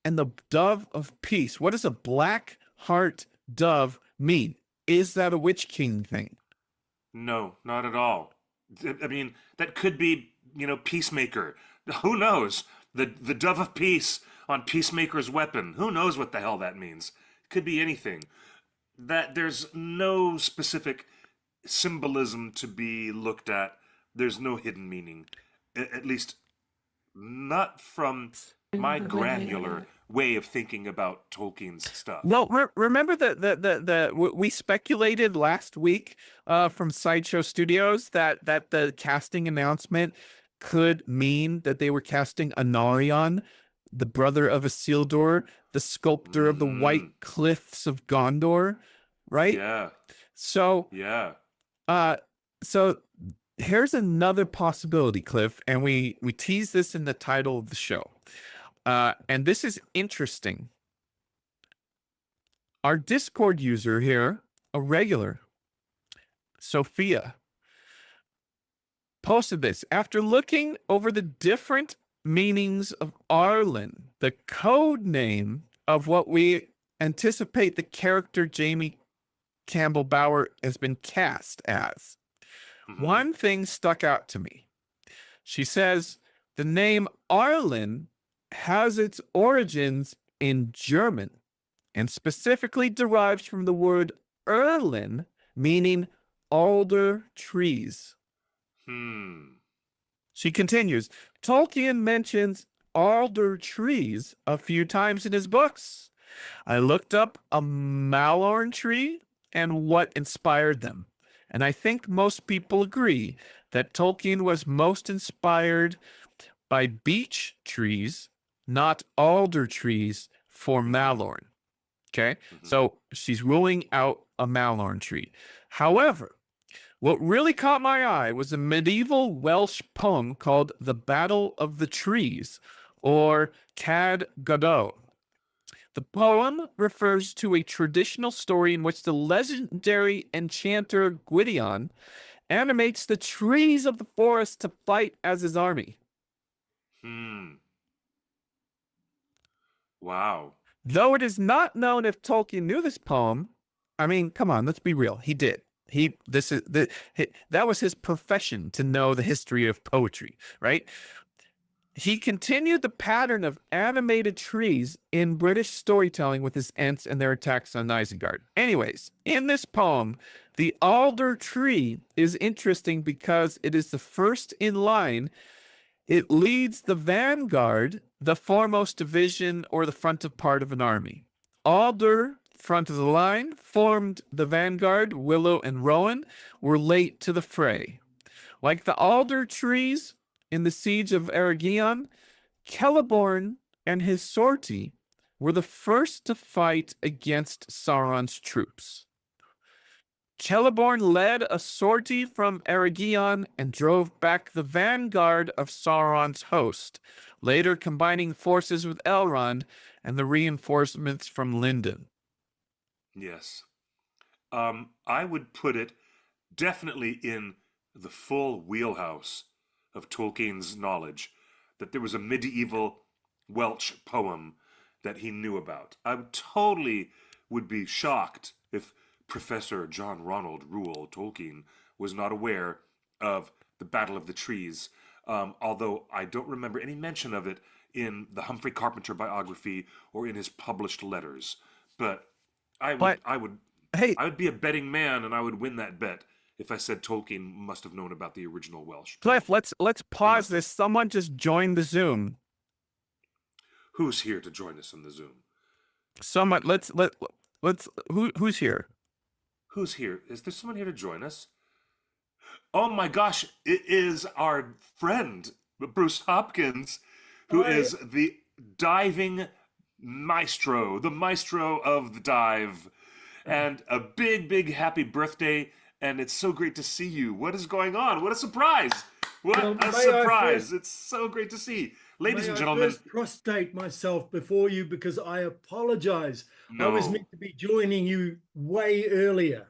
and the dove of peace. What does a black heart dove mean? Is that a Witch King thing? No, not at all. I mean, that could be, Peacemaker. Who knows? The dove of peace on Peacemaker's weapon. Who knows what the hell that means? It could be anything. That there's no specific symbolism to be looked at. There's no hidden meaning, at least not from my granular way of thinking about Tolkien's stuff. Well, remember that we speculated last week from Sideshow Studios that the casting announcement could mean that they were casting Anarion, the brother of Isildur, the sculptor of the White Cliffs of Gondor, right? Yeah. So yeah. So here's another possibility, Cliff, and we tease this in the title of the show. And this is interesting. Our Discord user here, a regular, Sophia, posted this. After looking over the different meanings of Arlen, the code name of what we anticipate the character Jamie Campbell Bower has been cast as, one thing stuck out to me. She says the name Arlen has its origins in German and specifically derives from the word Erlen, meaning alder trees. She continues, Tolkien mentions alder trees a few times in his books. I looked up a Malorn tree and what inspired them. And I think most people agree that Tolkien was most inspired by beech trees, not alder trees, for Malorn. Okay? So she's ruling out a Malorn tree. However, what really caught my eye was a medieval Welsh poem called The Battle of the Trees, or Cad Gadot. The poem refers to a traditional story in which the legendary enchanter Gwydion animates the trees of the forest to fight as his army. Wow. Though it is not known if Tolkien knew this poem, I mean, come on, let's be real. He did. That was his profession, to know the history of poetry, right? He continued the pattern of animated trees in British storytelling with his Ents and their attacks on Isengard. Anyways, in this poem, the alder tree is interesting because it is the first in line. It leads the vanguard, the foremost division, or the front part of an army. Alder, front of the line, formed the vanguard. Willow and Rowan were late to the fray. Like the alder trees in the siege of Eregion, Celeborn and his sortie were the first to fight against Sauron's troops. Celeborn led a sortie from Eregion and drove back the vanguard of Sauron's host, later combining forces with Elrond and the reinforcements from Lindon. Yes. I would put it definitely in the full wheelhouse of Tolkien's knowledge that there was a medieval Welsh poem that he knew about. I totally would be shocked if Professor John Ronald Reuel Tolkien was not aware of the Battle of the Trees, although I don't remember any mention of it in the Humphrey Carpenter biography or in his published letters. But I would, But I would, hey, I would be a betting man, and I would win that bet if I said Tolkien must have known about the original Welsh. Cliff, let's He pause must have. this. Someone just joined the Zoom. Who's here to join us on the Zoom? Someone let's who's here? Who's here? Is there someone here to join us? Oh my gosh, it is our friend, Bruce Hopkins, who Hi. is the diving maestro, the maestro of the dive. And a big, big happy birthday. And it's so great to see you. What is going on? What a surprise! What Well, a may I surprise! first- It's so great to see. Ladies May and I gentlemen, first prostrate myself before you because I apologize. I was no. meant to be joining you way earlier.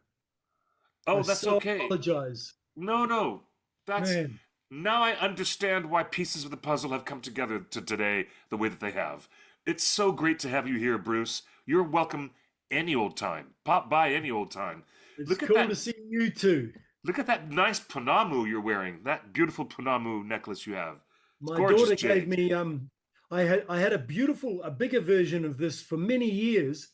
Oh, I that's so okay. apologize. No. That's Man, now I understand why pieces of the puzzle have come together to today the way that they have. It's so great to have you here, Bruce. You're welcome any old time. Pop by any old time. it's Look at cool that. to see you too. Look at that nice Punamu you're wearing. That beautiful Punamu necklace you have. My gorgeous daughter jade. gave me I had a bigger version of this for many years,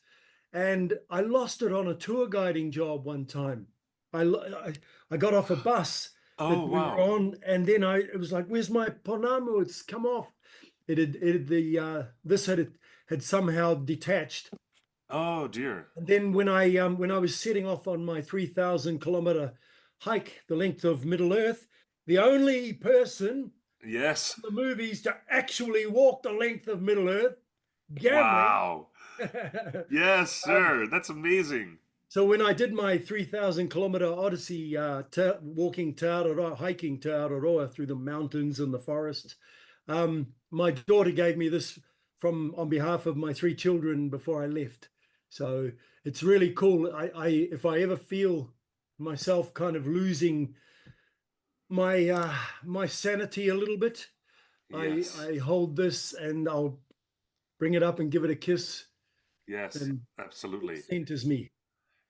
and I lost it on a tour guiding job one time. I got off a bus that Oh, we were wow. on, and then it was like, "Where's my Ponamu? It's come off." This had somehow detached. Oh, dear. And then when I was setting off on my 3,000 kilometer hike, the length of Middle Earth, the only person Yes. in the movies to actually walk the length of Middle Earth, gambling. Wow. Yes, sir. That's amazing. So when I did my 3,000 kilometer odyssey, hiking to Aotearoa through the mountains and the forests, my daughter gave me this on behalf of my 3 children before I left. So it's really cool. If I ever feel myself kind of losing my sanity a little bit, Yes. I hold this and I'll bring it up and give it a kiss, Yes, and absolutely. it centers me.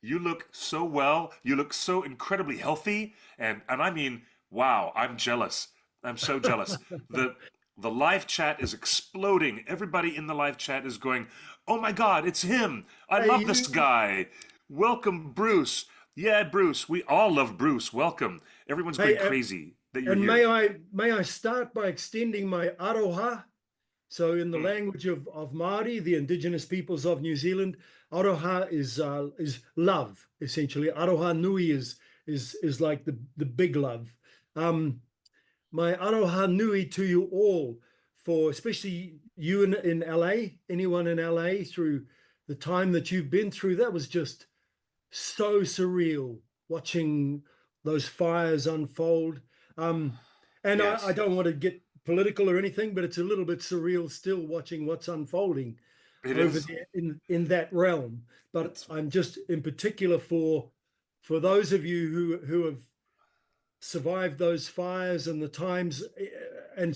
You look so well. You look so incredibly healthy, and I mean, wow, I'm jealous. I'm so jealous. The live chat is exploding. Everybody in the live chat is going, "Oh my God, it's him! I Hey, love this you- guy. Welcome, Bruce. Yeah, Bruce. We all love Bruce. Welcome. Everyone's Hey, going crazy that you're And here." may I start by extending my aroha? So in the Mm. language of Māori, the indigenous peoples of New Zealand, aroha is love, essentially. Aroha nui is like the big love. My aroha nui to you all, for especially you in LA, anyone in LA, through the time that you've been through. That was just so surreal watching those fires unfold. And Yes. I don't want to get political or anything, but it's a little bit surreal still watching what's unfolding It over is. there in that realm. But It's I'm just in particular for those of you who have survived those fires and the times, and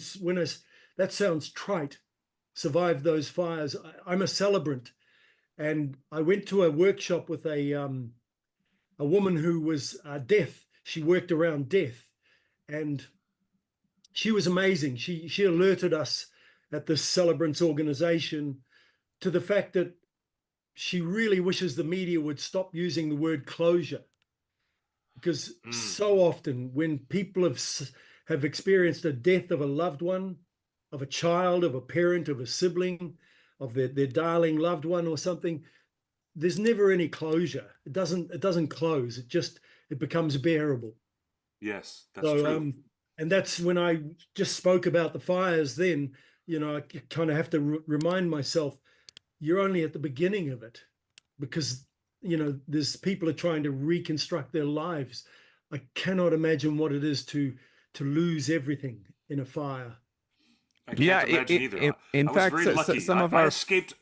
that sounds trite, survived those fires. I'm a celebrant, and I went to a workshop with a woman who was deaf. She worked around death, and she was amazing. She alerted us at this celebrants organization to the fact that she really wishes the media would stop using the word closure, because so often when people have experienced a death of a loved one, of a child, of a parent, of a sibling, of their darling loved one or something, there's never any closure. It doesn't close. It becomes bearable. Yes, that's So true. and that's when I just spoke about the fires. Then I kind of have to remind myself, you're only at the beginning of it, because there's people are trying to reconstruct their lives. I cannot imagine what it is to lose everything in a fire. I Yeah, can't imagine either. in I was fact, very lucky. some of I our escaped.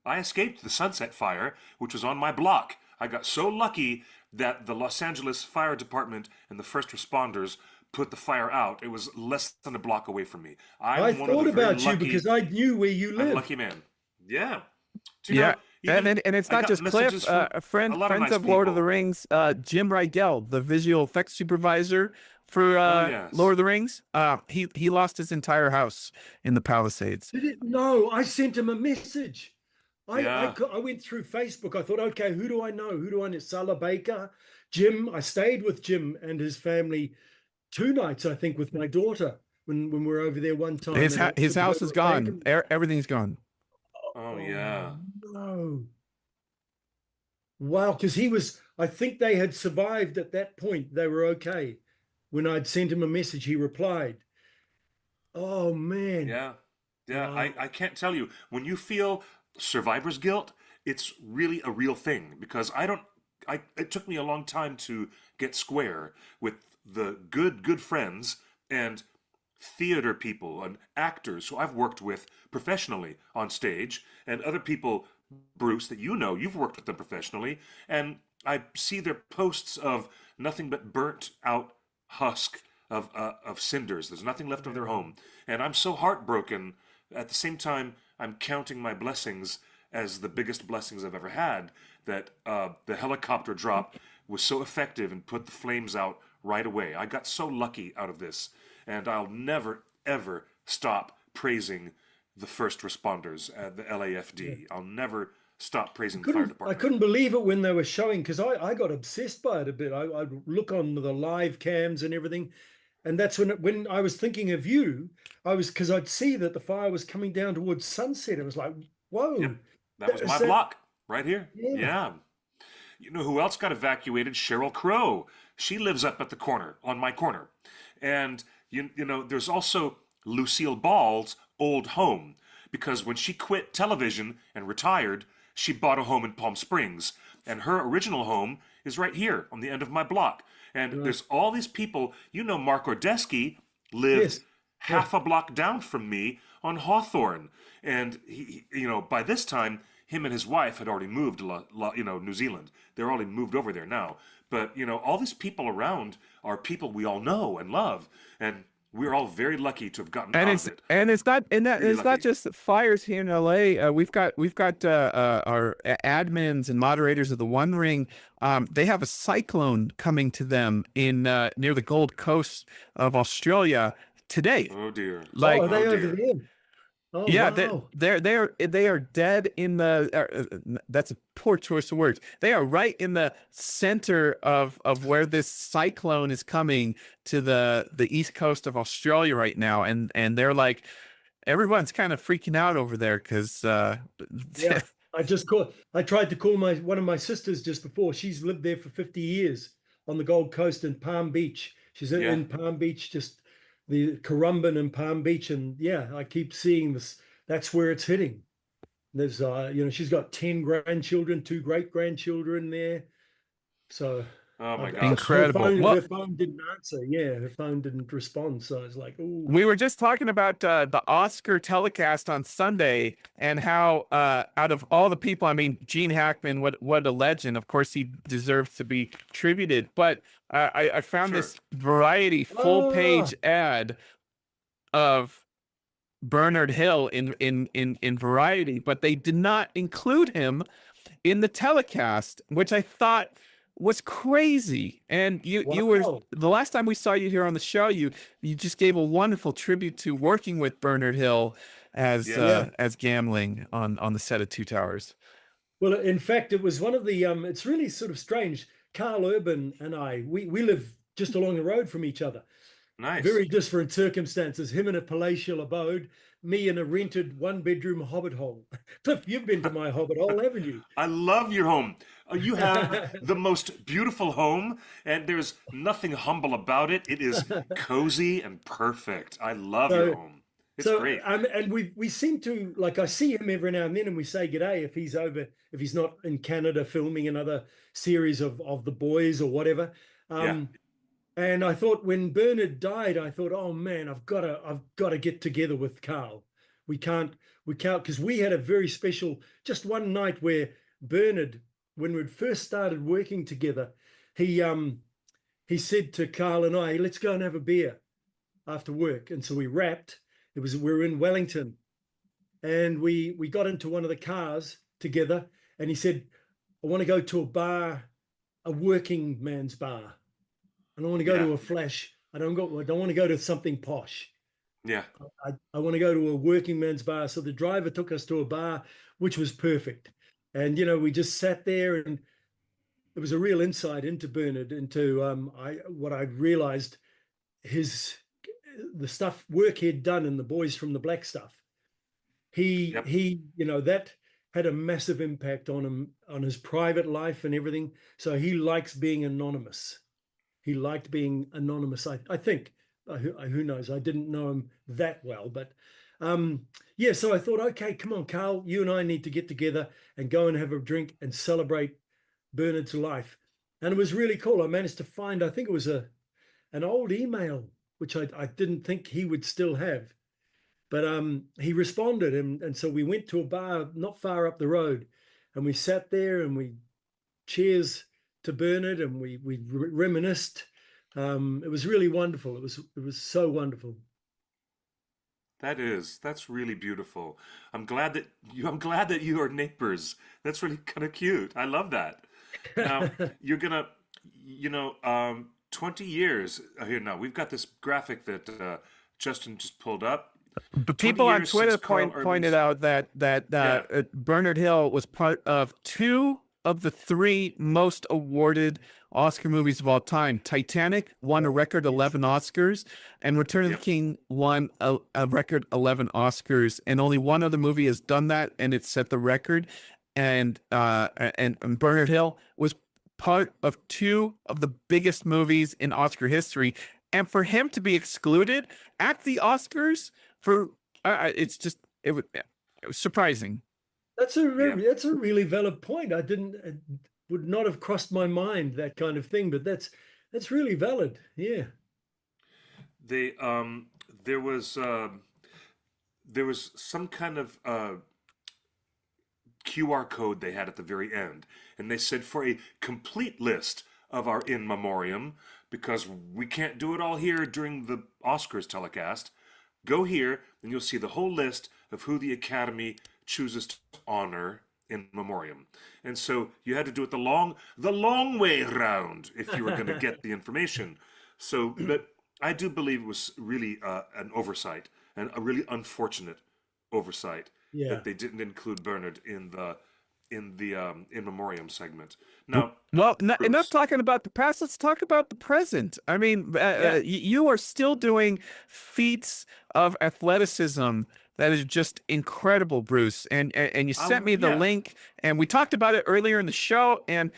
I escaped the Sunset Fire, which was on my block. I got so lucky that the Los Angeles Fire Department and the first responders put the fire out. It was less than a block away from me. I I'm one of thought the very about you lucky. because I knew where you I'm a lived. lucky man. Yeah. Do you yeah, know And Even and it's I not got just Cliff. messages from a lot of Friends nice of Lord of the people. Rings. Jim Rydell, the visual effects supervisor for Oh Lord yes. of the Rings. He lost his entire house in the Palisades. Did it? No, I sent him a message. Yeah. I went through Facebook. I thought, okay, who do I know? Who do I know? Salah Baker, Jim. I stayed with Jim and his family 2 nights, I think, with my daughter when we were over there one time, and it His sort of house is gone. overran. Everything's gone. Oh Oh yeah. no! Wow, because he was. I think they had survived at that point. They were okay. When I'd sent him a message, he replied. Oh man! Yeah. Yeah. Wow. I can't tell you. When you feel survivor's guilt, it's really a real thing because I don't I it took me a long time to get square with the good friends and theater people and actors who I've worked with professionally on stage and other people, Bruce, that you know, you've worked with them professionally, and I see their posts of nothing but burnt out husk of cinders. There's nothing left of their home, and I'm so heartbroken. At the same time, I'm counting my blessings as the biggest blessings I've ever had. That the helicopter drop was so effective and put the flames out right away. I got so lucky out of this, and I'll never ever stop praising the first responders at the LAFD. I'll never stop praising the fire I department. couldn't believe it when they were showing because I got obsessed by it a bit. I'd look on the live cams and everything, and that's when I was thinking of you. I was because I'd see that the fire was coming down towards sunset. It was like, Yep, whoa, that was is my that? block right here. Yeah. Yeah. You know who else got evacuated? Cheryl Crow. She lives up at the corner, on my corner. And, you know, there's also Lucille Ball's old home, because when she quit television and retired, she bought a home in Palm Springs. And her original home is right here on the end of my block. And Right. there's all these people. You know, Mark Ordesky lived Yes. Yeah. half a block down from me on Hawthorne. And you know, by this time, him and his wife had already moved to New Zealand. They're already moved over there now. But you know, all these people around are people we all know and love, and we're all very lucky to have gotten out of it. And it's not Really it's not lucky. just fires here in LA. We've got our admins and moderators of the One Ring. They have a cyclone coming to them in near the Gold Coast of Australia today. Oh dear. Oh, are Like, they Oh over dear. there? Oh, yeah, wow. they are dead in the. That's a poor choice of words. They are right in the center of where this cyclone is coming to the east coast of Australia right now, and they're like, everyone's kind of freaking out over there because Yeah. I tried to call one of my sisters just before. She's lived there for 50 years on the Gold Coast in Palm Beach. She's Yeah. in Palm Beach, just the Currumbin and Palm Beach. And yeah, I keep seeing this. That's where it's hitting. There's she's got 10 grandchildren, 2 great grandchildren there. So Oh my gosh. her incredible. phone Well, her phone didn't answer. Yeah, her phone didn't respond. So I was like, oh, we were just talking about the Oscar telecast on Sunday and how out of all the people, I mean, Gene Hackman, what a legend. Of course, he deserves to be tributed. But I found Sure. this Variety full page ad of Bernard Hill in Variety, but they did not include him in the telecast, which I thought was crazy. And you were wow. the last time we saw you here on the show, you just gave a wonderful tribute to working with Bernard Hill as Yeah. as Gamling on the set of Two Towers. Well, in fact, it was one of the it's really sort of strange. Carl Urban and we live just along the road from each other. Nice. Very different circumstances. Him in a palatial abode, me in a rented 1-bedroom hobbit hole. Cliff, you've been to my hobbit hole, haven't you? I love your home. You have the most beautiful home, and there's nothing humble about it. It is cozy and perfect. I love So- your home. It's So great. and we seem to, like, I see him every now and then and we say g'day if he's not in Canada filming another series of The Boys or whatever. And I thought when Bernard died, I thought, oh man, I've got to get together with Carl. We can't because we had a very special just one night where Bernard, when we'd first started working together, he said to Carl and I, let's go and have a beer after work. And so we wrapped. We were in Wellington, and we got into one of the cars together, and he said, I want to go to a bar, a working man's bar. I don't want to go Yeah. to a flash. I don't want to go to something posh. Yeah. I want to go to a working man's bar. So the driver took us to a bar, which was perfect. And, we just sat there, and it was a real insight into Bernard, into what I realized the stuff work he'd done in the Boys from the Black stuff. Yep. That had a massive impact on him, on his private life and everything. So he likes being anonymous. He liked being anonymous. I think. Who knows? I didn't know him that well, but yeah. So I thought, okay, come on, Carl, you and I need to get together and go and have a drink and celebrate Bernard's life. And it was really cool. I managed to find, I think it was an old email, which I didn't think he would still have. But he responded, and so we went to a bar not far up the road, and we sat there and we cheers to Bernard, and we reminisced. It was really wonderful. It was so wonderful. That's really beautiful. I'm glad that you are neighbors. That's really kind of cute. I love that. Now, you're gonna, 20 years here now. We've got this graphic that Justin just pulled up. But 20 people on years Twitter since Carl pointed Urban's. out that Yeah. Bernard Hill was part of two of the three most awarded Oscar movies of all time. Titanic won a record 11 Oscars, and Return of the Yep. King won a record 11 Oscars. And only one other movie has done that, and it set the record. And Bernard Hill was part of two of the biggest movies in Oscar history. And for him to be excluded at the Oscars for it was surprising. That's a Yeah. that's a really valid point. It would not have crossed my mind, that kind of thing, but that's really valid. Yeah. They there was some kind of QR code they had at the very end, and they said for a complete list of our in memoriam, because we can't do it all here during the Oscars telecast. Go here, and you'll see the whole list of who the Academy chooses to honor in memoriam. And so you had to do it the long way around if you were going to get the information. So, but I do believe it was really an oversight, and a really unfortunate oversight, Yeah. that they didn't include Bernard in the in memoriam segment. Now, Well, enough Bruce. talking about the past. Let's talk about the present. I mean, Yeah. you are still doing feats of athleticism that is just incredible, Bruce. And you sent me the Yeah. link, and we talked about it earlier in the show. And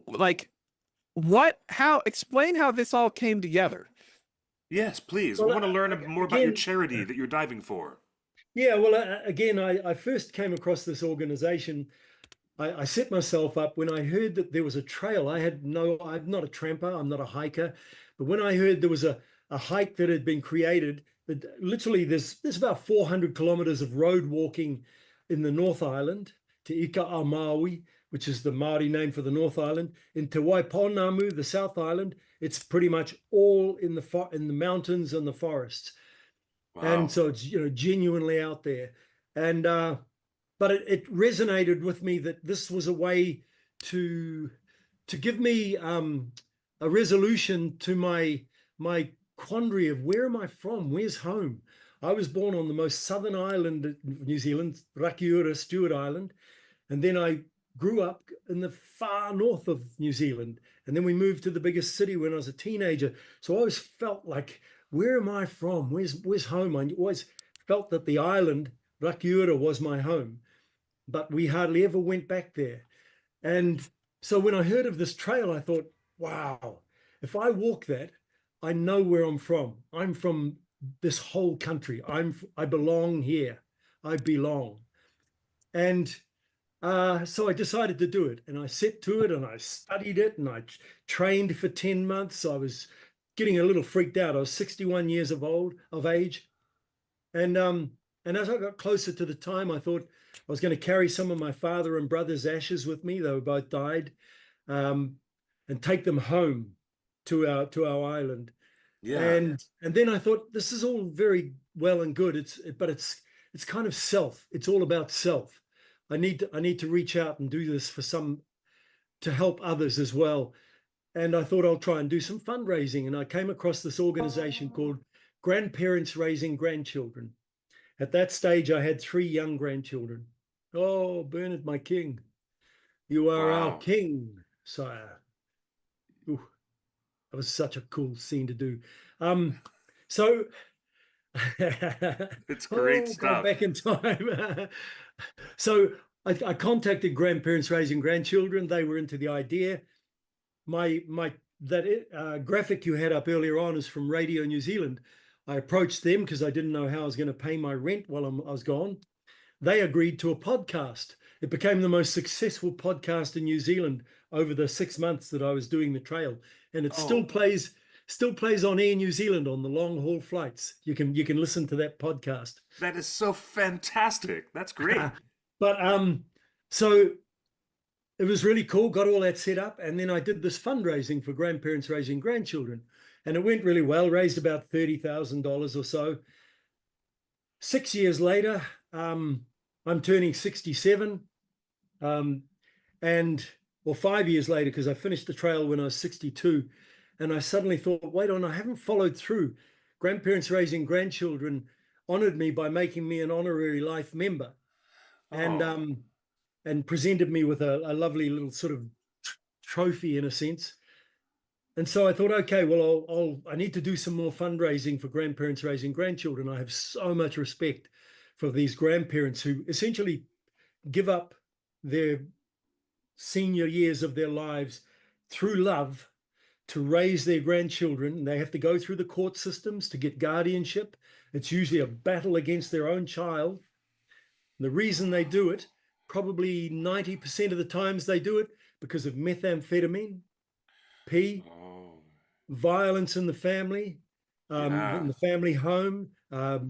like, explain how this all came together. Yes, please. Well, I want to learn more about your again, charity that you're diving for. yeah. Well, again, I first came across this organization. I set myself up when I heard that there was a trail. I'm not a tramper, I'm not a hiker, but when I heard there was a hike that had been created, that literally there's about 400 kilometers of road walking in the North Island to Ika a Maui, which is the Maori name for the North Island, in Te Waiponamu, the South Island. It's pretty much all in the mountains and the forests. Wow. And so it's genuinely out there. And but it resonated with me that this was a way to give me a resolution to my quandary of where am I from? Where's home? I was born on the most southern island of New Zealand, Rakiura, Stewart Island, and then I grew up in the far north of New Zealand, and then we moved to the biggest city when I was a teenager. So I always felt like, where am I from? Where's home? I always felt that the island, Rakiura, was my home, but we hardly ever went back there. And so when I heard of this trail, I thought, wow, if I walk that, I know where I'm from. I'm from this whole country. I belong here. I belong. And so I decided to do it, and I set to it, and I studied it, and I trained for 10 months. I was getting a little freaked out. I was 61 years of age. And as I got closer to the time, I thought I was going to carry some of my father and brother's ashes with me. They were both died, and take them home to our island. Yeah. And then I thought, this is all very well and good. But it's kind of self. It's all about self. I need to reach out and do this to help others as well. And I thought I'll try and do some fundraising. And I came across this organization called Grandparents Raising Grandchildren. At that stage, I had 3 young grandchildren. Oh, Bernard, my king, you are our Wow. king, sire. Ooh, that was such a cool scene to do. So, It's great oh, stuff. go back in time. So I contacted Grandparents Raising Grandchildren. They were into the idea. That graphic you had up earlier on is from Radio New Zealand. I approached them because I didn't know how I was going to pay my rent while I was gone. They agreed to a podcast. It became the most successful podcast in New Zealand over the 6 months that I was doing the trail, and it still plays on Air New Zealand on the long haul flights. You can listen to that podcast. That is so fantastic. That's great. But so it was really cool, got all that set up. And then I did this fundraising for Grandparents Raising Grandchildren. And it went really well, raised about $30,000 or so. 6 years later, I'm turning 67. Or 5 years later, because I finished the trail when I was 62. And I suddenly thought, wait on, I haven't followed through. Grandparents Raising Grandchildren honored me by making me an honorary life member. And presented me with a lovely little sort of trophy in a sense. And so I thought, okay, well, I need to do some more fundraising for Grandparents Raising Grandchildren. I have so much respect for these grandparents who essentially give up their senior years of their lives through love to raise their grandchildren. They have to go through the court systems to get guardianship. It's usually a battle against their own child. The reason they do it, probably 90% of the times they do it because of methamphetamine, violence in the family, in the family home,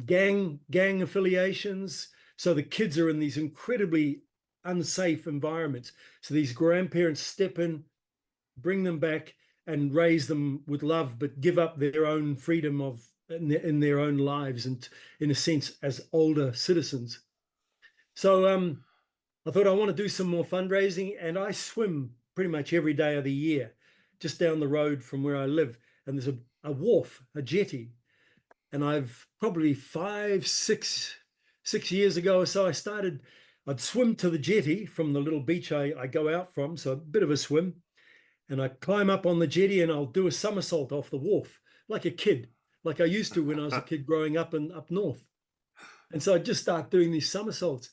gang affiliations. So the kids are in these incredibly unsafe environments. So these grandparents step in, bring them back and raise them with love, but give up their own freedom in their own lives and in a sense as older citizens. So I thought I want to do some more fundraising, and I swim pretty much every day of the year just down the road from where I live. And there's a wharf, a jetty. And I've probably 6 years ago or so, I'd swim to the jetty from the little beach I go out from. So a bit of a swim. And I climb up on the jetty and I'll do a somersault off the wharf like a kid, like I used to when I was a kid growing up up north. And so I just start doing these somersaults.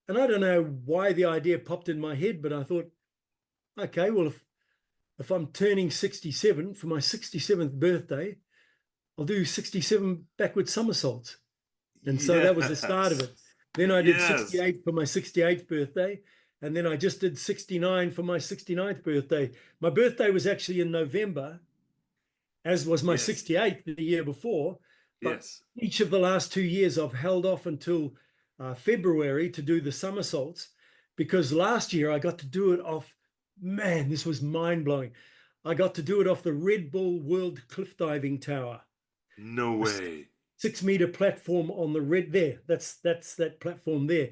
And I don't know why the idea popped in my head, but I thought, okay, well, if I'm turning 67 for my 67th birthday, I'll do 67 backward somersaults. And so that was the start of it. Then I did 68 for my 68th birthday. And then I just did 69 for my 69th birthday. My birthday was actually in November, as was my 68th the year before. But each of the last 2 years, I've held off until February to do the somersaults, because last year I got to do it off, man, this was mind-blowing. I got to do it off the Red Bull World Cliff Diving Tower. No way. 6-meter platform on the red there. That's that platform there.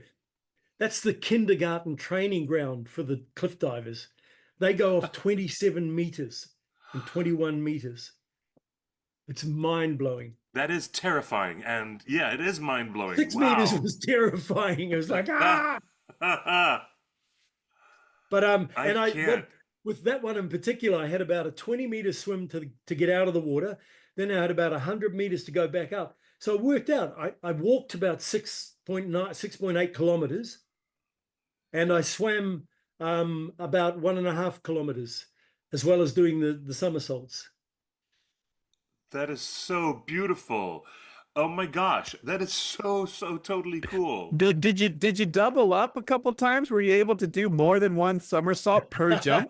That's the kindergarten training ground for the cliff divers. They go off 27 meters and 21 meters. It's mind-blowing. That is terrifying. And yeah, it is mind-blowing. 6 meters was terrifying. It was like, ah! But with that one in particular, I had about a 20-meter swim to get out of the water. Then I had about 100 meters to go back up. So it worked out. I walked about 6.8 kilometers, and I swam about 1.5 kilometers, as well as doing the somersaults. That is so beautiful. Oh my gosh, that is so totally cool. Did you double up a couple times? Were you able to do more than one somersault per jump?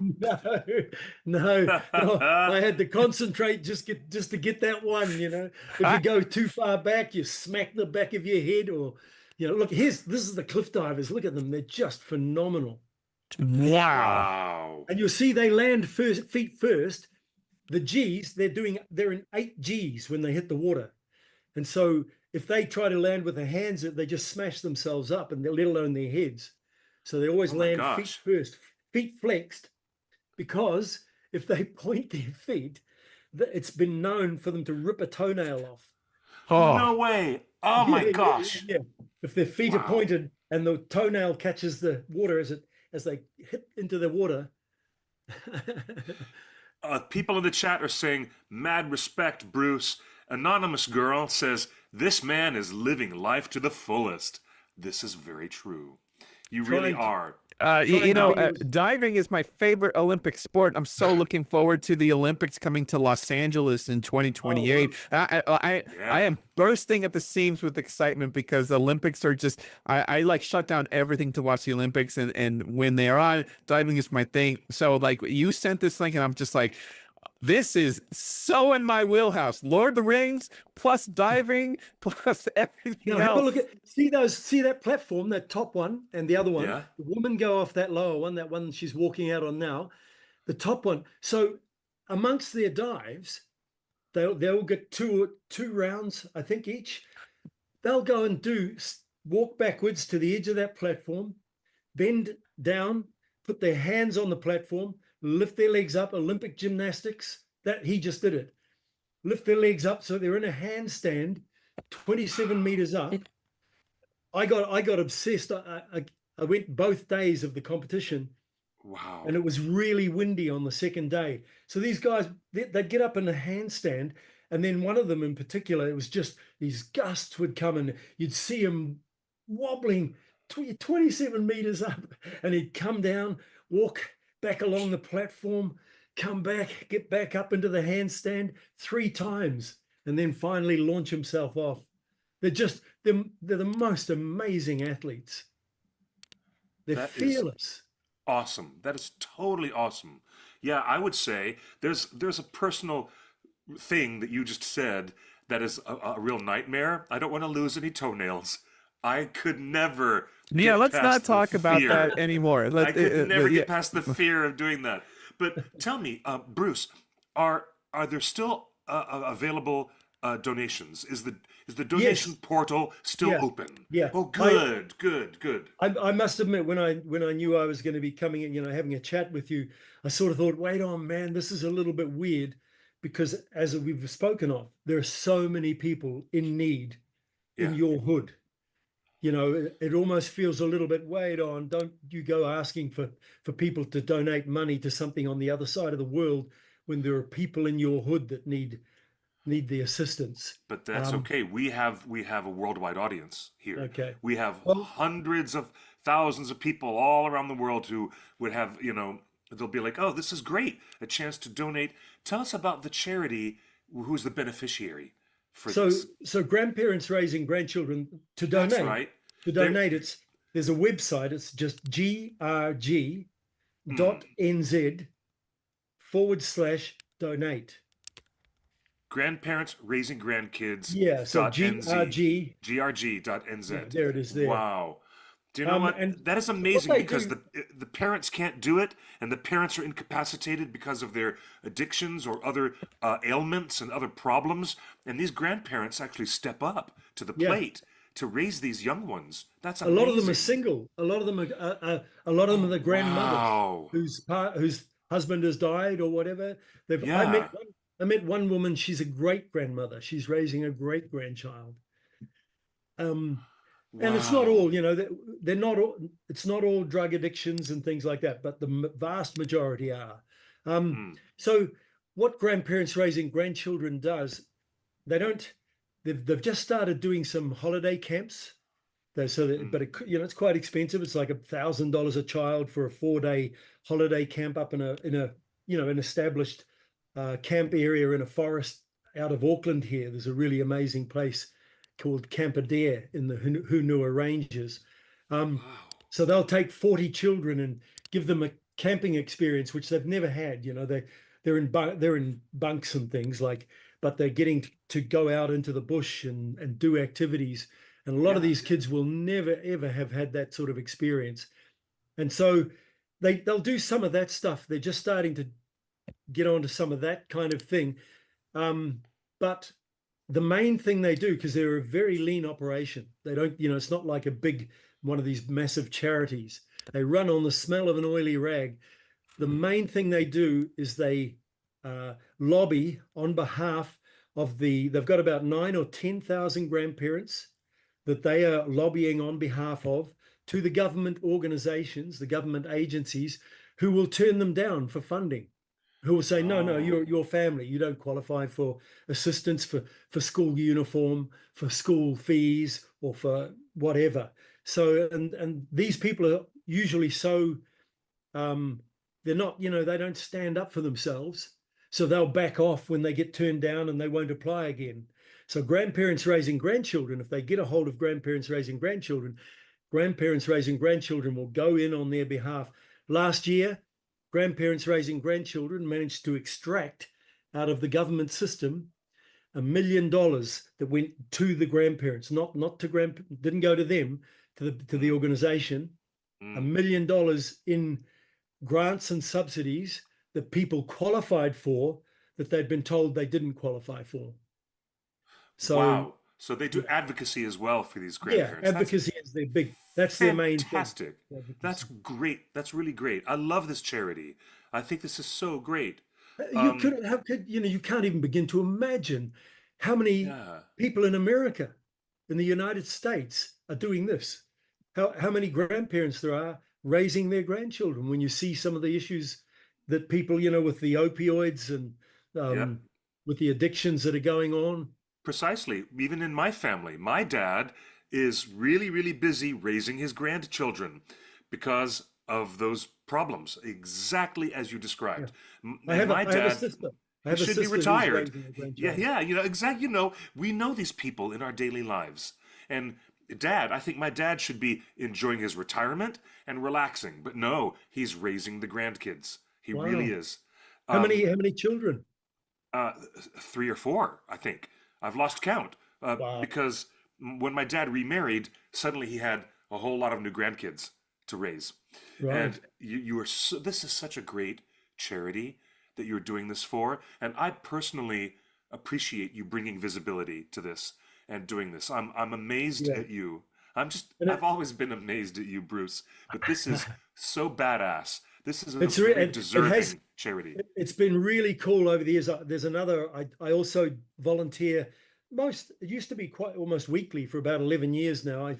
No. I had to concentrate just to get that one. You know, if you go too far back, you smack the back of your head, or look. This is the cliff divers. Look at them; they're just phenomenal. Wow! And you'll see they land feet first. The G's they're in 8 G's when they hit the water. And so if they try to land with their hands, they just smash themselves up, and let alone their heads. So they always Oh my land feet gosh. first, feet flexed, because if they point their feet, it's been known for them to rip a toenail off. Oh, No way. Oh my Yeah, yeah, gosh. yeah. If their feet are Wow. pointed and the toenail catches the water as they hit into the water. People in the chat are saying, mad respect, Bruce. Anonymous girl says, this man is living life to the fullest. This is very true. You really trying to are. trying to be as diving is my favorite Olympic sport. I'm so looking forward to the Olympics coming to Los Angeles in 2028. I Yeah. am bursting at the seams with excitement because the Olympics are just, I like shut down everything to watch the Olympics, and when they're on, diving is my thing. So like you sent this link and I'm just like, this is so in my wheelhouse. Lord of the Rings plus diving plus everything now have a else. look at see that platform, that top one and the other one. Yeah. The woman go off that lower one, that one she's walking out on now, the top one. So amongst their dives, they'll get two rounds, I think, each. They'll go and walk backwards to the edge of that platform, bend down, put their hands on the platform, lift their legs up. Olympic gymnastics, that he just did it. Lift their legs up so they're in a handstand, 27 meters up. I got obsessed. I went both days of the competition. Wow. And it was really windy on the second day. So these guys, they'd get up in a handstand, and then one of them in particular, it was just these gusts would come and you'd see him wobbling 27 meters up, and he'd come down, walk back along the platform, come back, get back up into the handstand 3 times, and then finally launch himself off. They're the most amazing athletes. They're That is fearless. awesome. That is totally awesome. Yeah, I would say there's a personal thing that you just said that is a real nightmare. I don't want to lose any toenails. I could never Yeah, get let's not past the talk about fear. that anymore. I could never Yeah. get past the fear of doing that. But tell me, Bruce, are there still available donations? Is the donation Yes. portal still Yeah. open? Yeah. Oh, good, good. I must admit, when I knew I was going to be coming in, having a chat with you, I sort of thought, wait on, man, this is a little bit weird, because as we've spoken of, there are so many people in need in Yeah. your hood. It almost feels a little bit, wait on, don't you go asking for people to donate money to something on the other side of the world when there are people in your hood that need the assistance. But that's okay. We have a worldwide audience here. Okay. We have Well, hundreds of thousands of people all around the world who would have, they'll be like, "Oh, this is great. A chance to donate." Tell us about the charity who's the beneficiary for this. so grandparents raising grandchildren to donate. That's right. To donate, there's a website. It's just grg.nz/donate. Grandparents raising grandkids. Yeah, so .nz. grg. grg.nz. Yeah, there it is there. Wow. Do you know what? And That is amazing they because do- the parents can't do it, and the parents are incapacitated because of their addictions or other ailments and other problems. And these grandparents actually step up to the Yeah. plate to raise these young ones. That's A amazing. lot of them are single. A lot of them are the grandmothers Wow. whose husband has died or whatever. Yeah. I met one woman. She's a great grandmother. She's raising a great grandchild. And it's not Wow. all, they're not all, it's not all drug addictions and things like that, but the vast majority are. So what grandparents raising grandchildren does, they've just started doing some holiday camps. But it's quite expensive. It's like $1,000 a child for a 4-day holiday camp up in an established camp area in a forest out of Auckland here. There's a really amazing place called Camp Adair in the Hunua Ranges. So they'll take 40 children and give them a camping experience, which they've never had. They're in bunks and things but they're getting to go out into the bush and do activities. And a lot of these kids will never, ever have had that sort of experience. And so they'll do some of that stuff. They're just starting to get onto some of that kind of thing. But the main thing they do, because they're a very lean operation, they don't, it's not like a big one of these massive charities. They run on the smell of an oily rag. The main thing they do is they lobby on behalf of they've got about 9 or 10,000 grandparents that they are lobbying on behalf of to the government organizations, the government agencies, who will turn them down for funding, who will say, no, Oh, your family, you don't qualify for assistance for school uniform, for school fees, or for whatever. So, and these people are usually so they're not, they don't stand up for themselves. So they'll back off when they get turned down and they won't apply again. So grandparents raising grandchildren, if they get a hold of grandparents raising grandchildren will go in on their behalf. Last year, grandparents raising grandchildren managed to extract out of the government system $1 million that went to the grandparents, not to didn't go to them, to the organization. $1 million in grants and subsidies that people qualified for that they'd been told they didn't qualify for. So wow. So they do advocacy as well for these yeah, grandparents. advocacy is that's their main thing. Fantastic. That's great. That's really great. I love this charity. I think this is so great. You can't even begin to imagine how many Yeah. people in America, in the United States, are doing this. How many grandparents there are raising their grandchildren when you see some of the issues that people, with the opioids and Yep. with the addictions that are going on. Precisely. Even in my family, my dad is really, really busy raising his grandchildren because of those problems, exactly as you described. I have My a dad, sister. I he have a should be sister who's retired. raising a Yeah, grandchild. yeah, exactly. We know these people in our daily lives. And I think my dad should be enjoying his retirement and relaxing, but no, he's raising the grandkids. He really Wow. is. How Um, many children? uh, 3 or 4, I think. I've lost count Wow. because when my dad remarried, suddenly he had a whole lot of new grandkids to raise. Right. And you are this is such a great charity that you're doing this for, and I personally appreciate you bringing visibility to this and doing this. I'm amazed Yeah. at you. And I've always been amazed at you, Bruce. But this is so badass. This is a very it has deserving charity. it's been really cool over the years. There's another. I also volunteer. It used to be quite almost weekly for about 11 years now.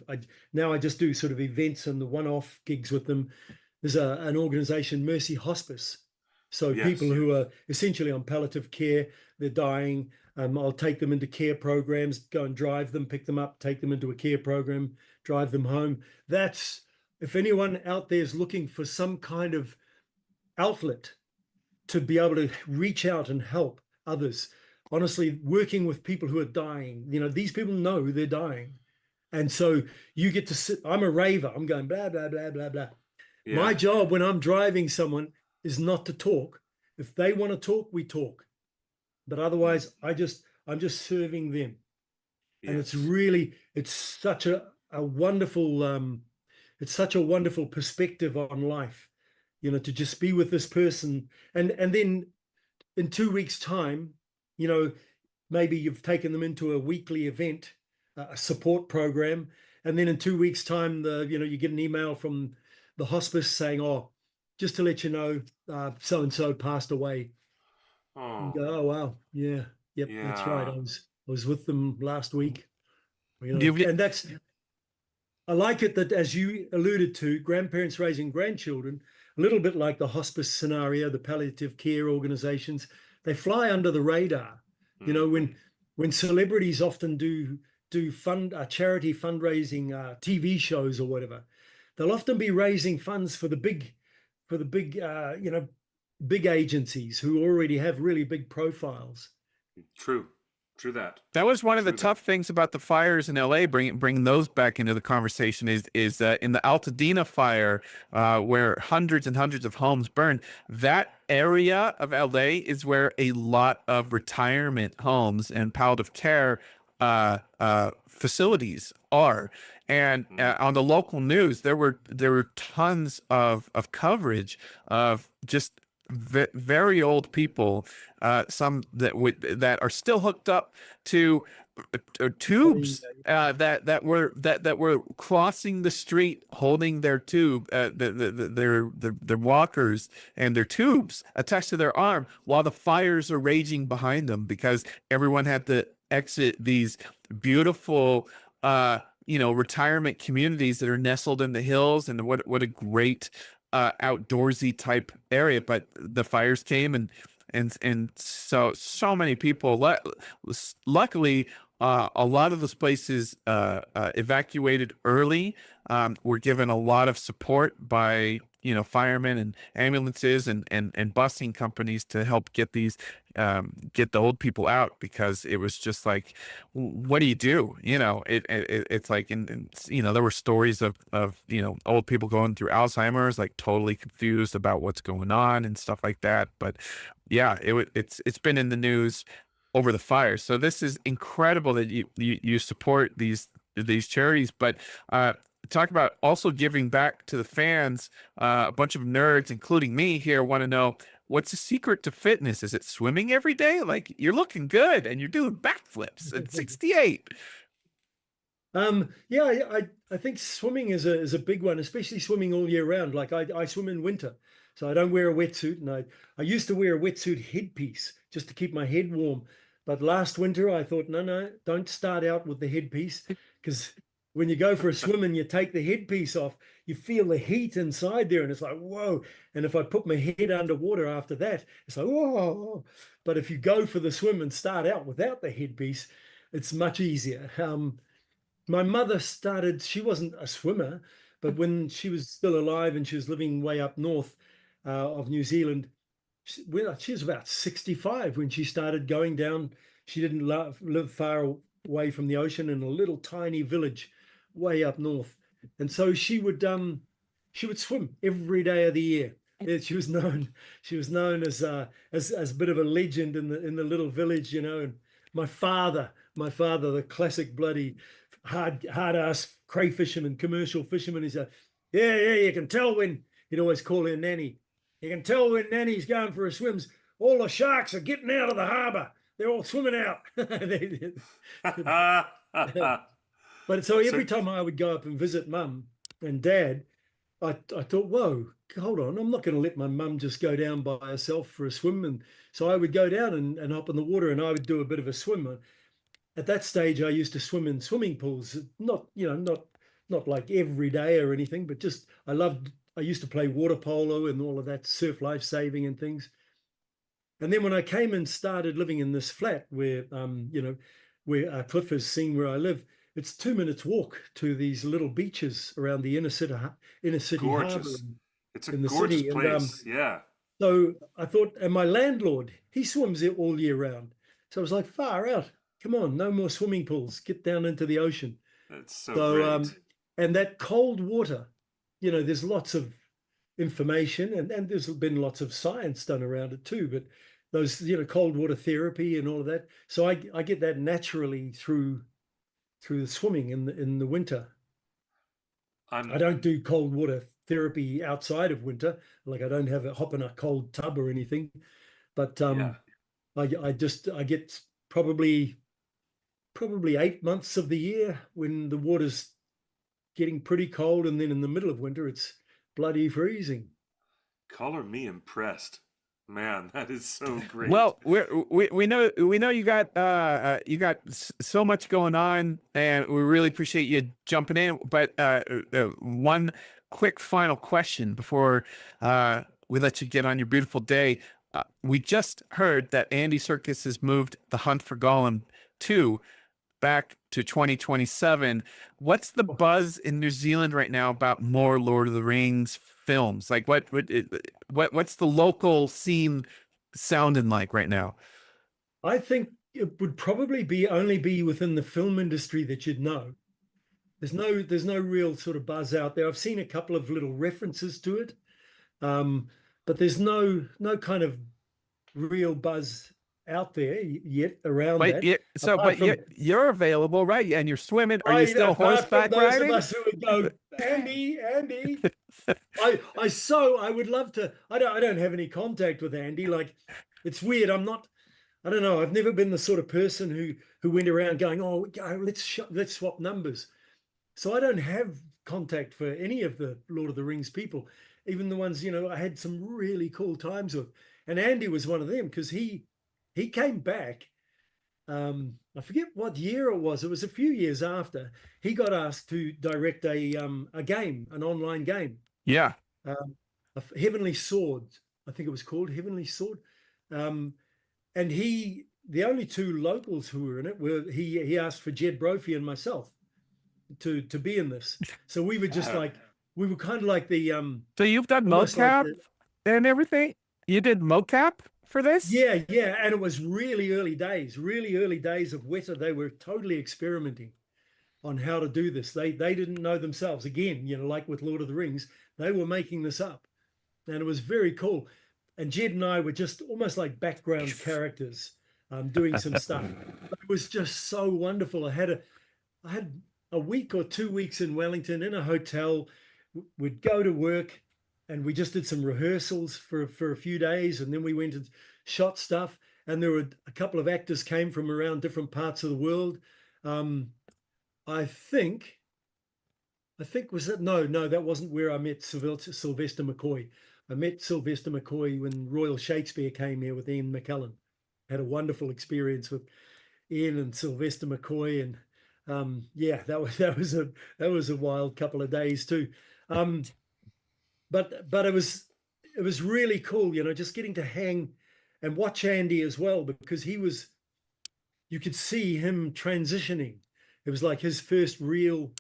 Now I just do sort of events and the one-off gigs with them. There's an organization, Mercy Hospice. So people Yes. who are essentially on palliative care, they're dying. I'll take them into care programs, go and drive them, pick them up, take them into a care program, drive them home. That's if anyone out there is looking for some kind of outlet to be able to reach out and help others. Honestly, working with people who are dying, these people know they're dying. And so you get to sit, I'm a raver, I'm going blah, blah, blah, blah, blah. My Yeah. job when I'm driving someone is not to talk. If they want to talk, we talk. But Mm. otherwise, I'm just serving them. And Yes. it's such a wonderful, it's such a wonderful perspective on life, to just be with this person. And then in 2 weeks' time, maybe you've taken them into a weekly event, a support program, and then in 2 weeks' time, you get an email from the hospice saying, "Oh, just to let you know, so and so passed away." And Oh, you go, "Oh wow, yeah, yep, that's right. yeah. I was with them last week." You, And I like it that, as you alluded to, grandparents raising grandchildren, a little bit like the hospice scenario, the palliative care organizations, they fly under the radar. You know, Hmm. when celebrities often do charity fundraising TV shows or whatever, they'll often be raising funds for the big big agencies who already have really big profiles. True. True that. that was one of the True that. tough things about the fires in LA. Bringing those back into the conversation is in the Altadena fire, where hundreds and hundreds of homes burned. That area of LA is where a lot of retirement homes and palliative care facilities are. And Mm. on the local news, there were tons of coverage of just very old people, some that are still hooked up to tubes that were crossing the street holding their tube, their walkers and their tubes attached to their arm while the fires are raging behind them, because everyone had to exit these beautiful retirement communities that are nestled in the hills. And what a great outdoorsy type area. But the fires came, and so many people, luckily, a lot of those places evacuated early, were given a lot of support by firemen and ambulances and busing companies to help get get the old people out, because it was just like, what do you do? It's like, and there were stories of old people going through Alzheimer's, like totally confused about what's going on and stuff like that. But yeah, it's been in the news over the fire. So this is incredible that you support these charities. But talk about also giving back to the fans. A bunch of nerds, including me here, want to know, what's the secret to fitness? Is it swimming every day? Like, you're looking good and you're doing backflips at 68. Yeah, I think swimming is a big one, especially swimming all year round. Like I swim in winter, so I don't wear a wetsuit, and I used to wear a wetsuit headpiece just to keep my head warm. But last winter I thought, no, don't start out with the headpiece, because when you go for a swim and you take the headpiece off, you feel the heat inside there, and it's like, whoa. And if I put my head underwater after that, it's like, whoa. But if you go for the swim and start out without the headpiece, it's much easier. My mother started, she wasn't a swimmer, but when she was still alive and she was living way up north of New Zealand, she was about 65 when she started going down. She didn't live far away from the ocean, in a little tiny village way up north. And so she would swim every day of the year. Yeah, she was known as a bit of a legend in the little village, And my father, the classic bloody hard ass cray fisherman, commercial fisherman, he said, yeah, you can tell when, he'd always call her Nanny. You can tell when Nanny's going for her swims. All the sharks are getting out of the harbour. They're all swimming out. But so every time I would go up and visit Mum and Dad, I thought, whoa, hold on, I'm not going to let my mum just go down by herself for a swim. And so I would go down and hop in the water, and I would do a bit of a swim. At that stage, I used to swim in swimming pools, not like every day or anything, but just I used to play water polo and all of that, surf life saving and things. And then when I came and started living in this flat where where Cliff has seen where I live, it's 2 minutes walk to these little beaches around the inner city Gorgeous. harbour. It's a in the gorgeous city. place. Yeah. So I thought, and my landlord, he swims it all year round. So I was like, far out. Come on, no more swimming pools. Get down into the ocean. That's so great. And that cold water, there's lots of information and there's been lots of science done around it too, but those, cold water therapy and all of that. So I get that naturally through the swimming in the winter. I don't do cold water therapy outside of winter. Like I don't have a hop in a cold tub or anything, but I get probably 8 months of the year when the water's getting pretty cold, and then in the middle of winter it's bloody freezing. Color me impressed. Man, that is so great. Well, we know you got so much going on, and we really appreciate you jumping in. But one quick final question before we let you get on your beautiful day. We just heard that Andy Serkis has moved The Hunt for Gollum 2 back to 2027. What's the buzz in New Zealand right now about more Lord of the Rings films? Like what's the local scene sounding like right now? I think it would probably only be within the film industry that you'd know. There's no real sort of buzz out there. I've seen a couple of little references to it, but there's no kind of real buzz out there yet around that. You're available, right? And you're swimming. Are you still horseback riding? Those of us who would go, Andy. I would love to. I don't have any contact with Andy. Like, it's weird. I don't know. I've never been the sort of person who went around going, "Oh, let's swap numbers." So I don't have contact for any of the Lord of the Rings people, even the ones I had some really cool times with. And Andy was one of them because he came back. I forget what year it was. It was a few years after he got asked to direct a game, an online game, Yeah. Heavenly Sword. I think it was called Heavenly Sword. Um, and the only two locals who were in it were he asked for Jed Brophy and myself to be in this. So we were just like we were kind of like the So you've done almost like mocap and everything? You did mocap for this? yeah, and it was really early days of Weta. They were totally experimenting on how to do this. They didn't know themselves. Again, like with Lord of the Rings, they were making this up, and it was very cool. And Jed and I were just almost like background characters, doing some stuff. It was just so wonderful. I had a week or 2 weeks in Wellington in a hotel. We'd go to work, and we just did some rehearsals for a few days, and then we went and shot stuff. And there were a couple of actors came from around different parts of the world. I think was that no, that wasn't where I met Sylvester McCoy. I met Sylvester McCoy when Royal Shakespeare came here with Ian McKellen. Had a wonderful experience with Ian and Sylvester McCoy, and yeah, that was a wild couple of days too. But it was really cool, just getting to hang and watch Andy as well, because you could see him transitioning. It was like his first real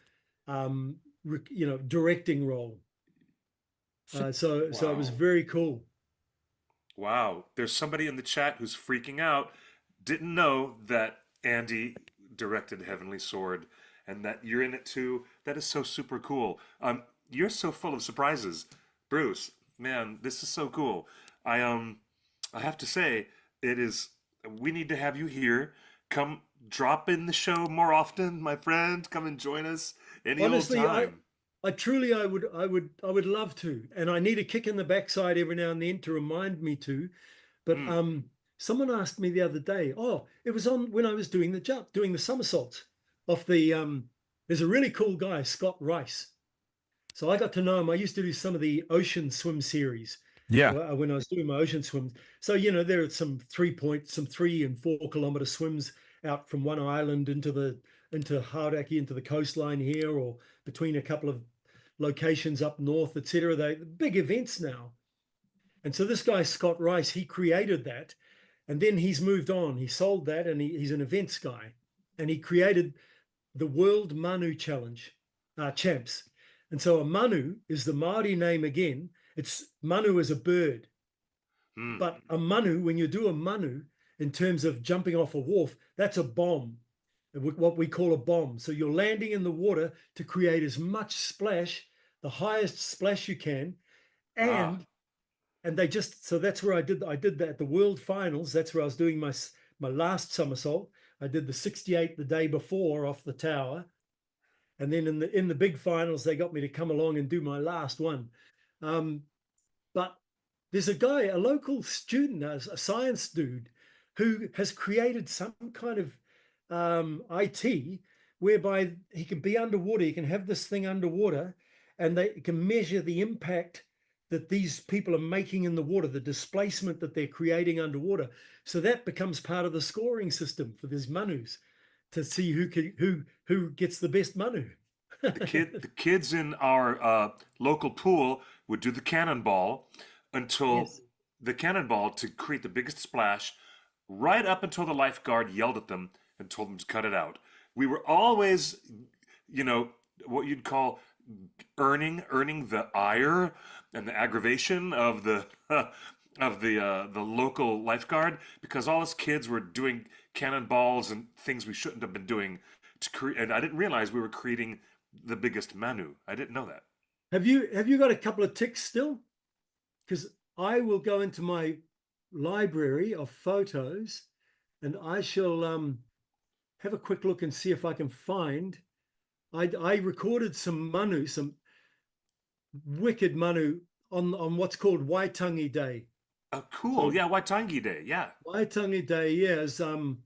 directing role. So it was Wow. very cool. Wow. There's somebody in the chat who's freaking out. Didn't know that Andy directed Heavenly Sword and that you're in it too. That is so super cool. You're so full of surprises. Bruce, man, this is so cool. I have to say, we need to have you here. Come drop in the show more often, my friend. Come and join us any old Honestly, time. I truly I would love to, and I need a kick in the backside every now and then to remind me to. But Hmm. someone asked me the other day, oh, it was on when I was doing the jump, doing the somersaults off the there's a really cool guy, Scott Rice. So I got to know him. I used to do some of the ocean swim series Yeah. when I was doing my ocean swims. So, there are some 3 and 4 kilometer swims out from one island into Hauraki, into the coastline here, or between a couple of locations up north, etc. They big events now. And so this guy, Scott Rice, he created that. And then he's moved on. He sold that, and he's an events guy. And he created the World Manu Challenge, champs. And so a manu is the Maori name again. It's manu is a bird, Hmm. but a manu, when you do a manu in terms of jumping off a wharf, that's a bomb, what we call a bomb. So you're landing in the water to create as much splash, the highest splash you can, Ah. and so that's where I did that at the World Finals. That's where I was doing my last somersault. I did the 68 the day before off the tower, and then in the big finals they got me to come along and do my last one. But there's a guy, a local student, a science dude, who has created some kind of IT whereby he can be underwater. He can have this thing underwater, and they can measure the impact that these people are making in the water, the displacement that they're creating underwater. So that becomes part of the scoring system for these manus to see who gets the best manu. The kids in our local pool would do the cannonball until Yes. the cannonball to create the biggest splash, right up until the lifeguard yelled at them and told them to cut it out. We were always, what you'd call earning the ire and the aggravation of the the local lifeguard, because all us kids were doing cannonballs and things we shouldn't have been doing to create. And I didn't realize we were creating the biggest manu. I didn't know that. Have you got a couple of ticks still? Because I will go into my library of photos, and I shall have a quick look and see if I can find. I recorded some manu, some wicked manu on what's called Waitangi Day. Oh, cool. So Yeah, Waitangi Day. Yeah. Waitangi Day, yeah, is an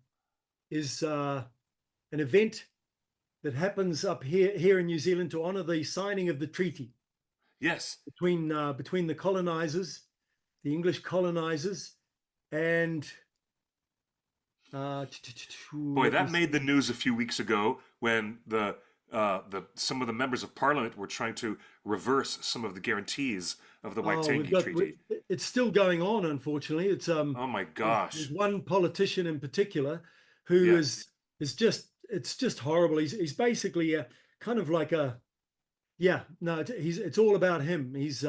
event that happens up here in New Zealand to honor the signing of the treaty Yes. between the colonizers, the English colonizers, and Boy, that made the news a few weeks ago when some of the members of Parliament were trying to reverse some of the guarantees of the Waitangi Treaty. It's still going on, unfortunately. It's Oh my gosh. there's one politician in particular who Yeah. is just it's just horrible. He's basically a kind of like a it's all about him. Yeah, It's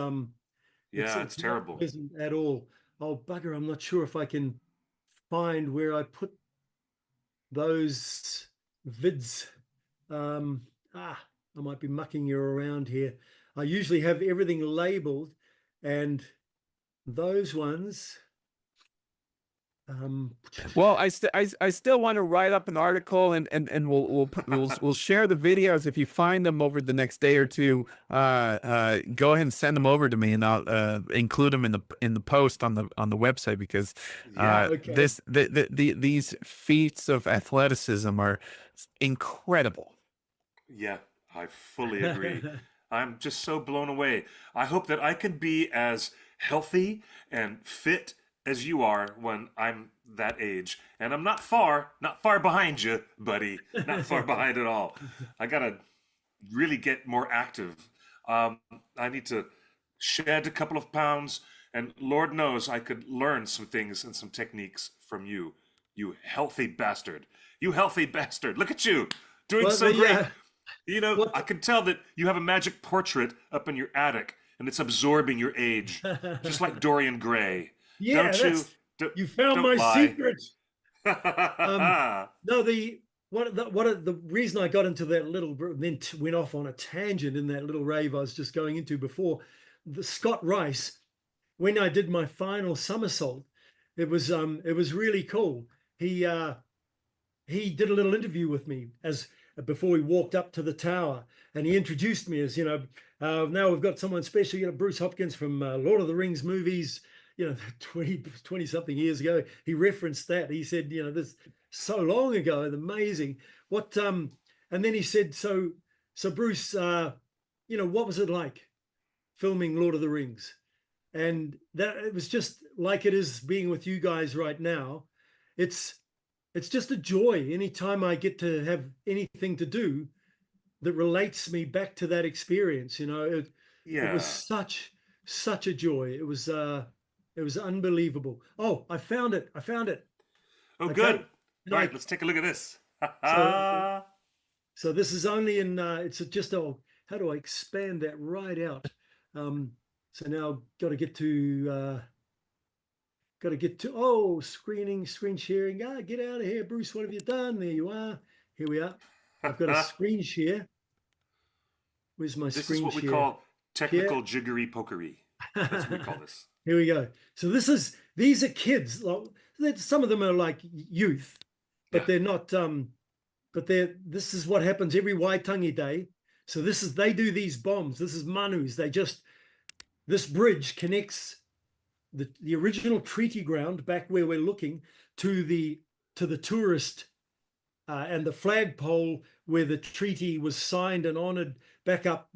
it's not terrible. pleasant at all. Oh bugger, I'm not sure if I can find where I put those vids. I might be mucking you around here. I usually have everything labeled, and those ones. Well, I still want to write up an article, and we'll share the videos if you find them over the next day or two. Go ahead and send them over to me, and I'll include them in the post on the website, because Yeah. Okay. these feats of athleticism are incredible. Yeah, I fully agree. I'm just so blown away. I hope that I can be as healthy and fit as you are when I'm that age. And I'm not far behind you, buddy. Not far behind at all. I gotta really get more active. I need to shed a couple of pounds, and Lord knows I could learn some things and some techniques from you. You healthy bastard. You healthy bastard. Look at you doing Well, so great. what I can tell that you have a magic portrait up in your attic, and it's absorbing your age, just like Dorian Gray. yeah, Don't you? you found Don't my lie. secret. No, the reason I got into that little then went off on a tangent in that little rave I was just going into before, the Scott Rice, when I did my final somersault, it was really cool. He did a little interview with me as before we walked up to the tower, and he introduced me as now we've got someone special, Bruce Hopkins from Lord of the Rings movies, 20 something years ago. He referenced that. He said, this so long ago, and amazing. What and then he said, so Bruce, what was it like filming Lord of the Rings? And that it was just like it is being with you guys right now. It's just a joy anytime I get to have anything to do that relates me back to that experience. It Yeah. was such a joy. It was unbelievable. Oh, I found it. Oh, Okay. good. And Right, let's take a look at this. So this is only in it's just how do I expand that right out? So now got to get to screen sharing. Get out of here, Bruce. What have you done? There you are. Here we are. I've got a screen share. Where's my This screen is what we share? call technical jiggery pokery. That's what we call this. Here we go. So these are kids. Some of them are like youth, but Yeah. they're not. This is what happens every Waitangi Day. So they do these bombs. This is manus. This bridge connects the original treaty ground back where we're looking to the tourist and the flagpole where the treaty was signed and honored back up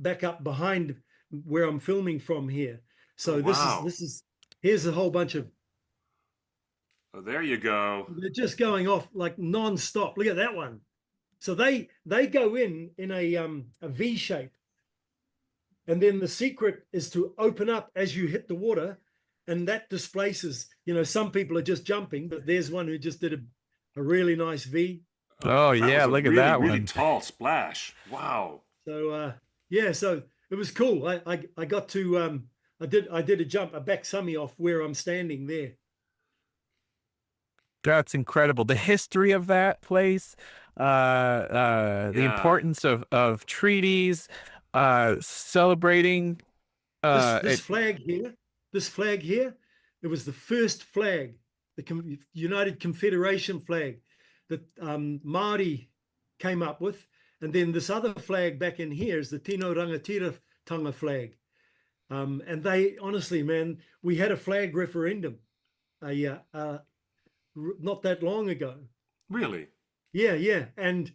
behind where I'm filming from here. So Oh, wow. here's a whole bunch of. Oh, there you go. They're just going off like non-stop. Look at that one. So they go in a V shape, and then the secret is to open up as you hit the water, and that displaces. Some people are just jumping, but there's one who just did a really nice V. Oh That yeah, was a look really, at that really one. tall splash. Wow. So so it was cool. I got to I did a jump, a back summy off where I'm standing there. That's incredible. The history of that place, the Yeah. importance of treaties, celebrating. This flag here, it was the first flag, the United Confederation flag that Māori came up with. And then this other flag back in here is the Tino Rangatira Tanga flag. And they honestly, man, we had a flag referendum not that long ago. Really? Yeah, and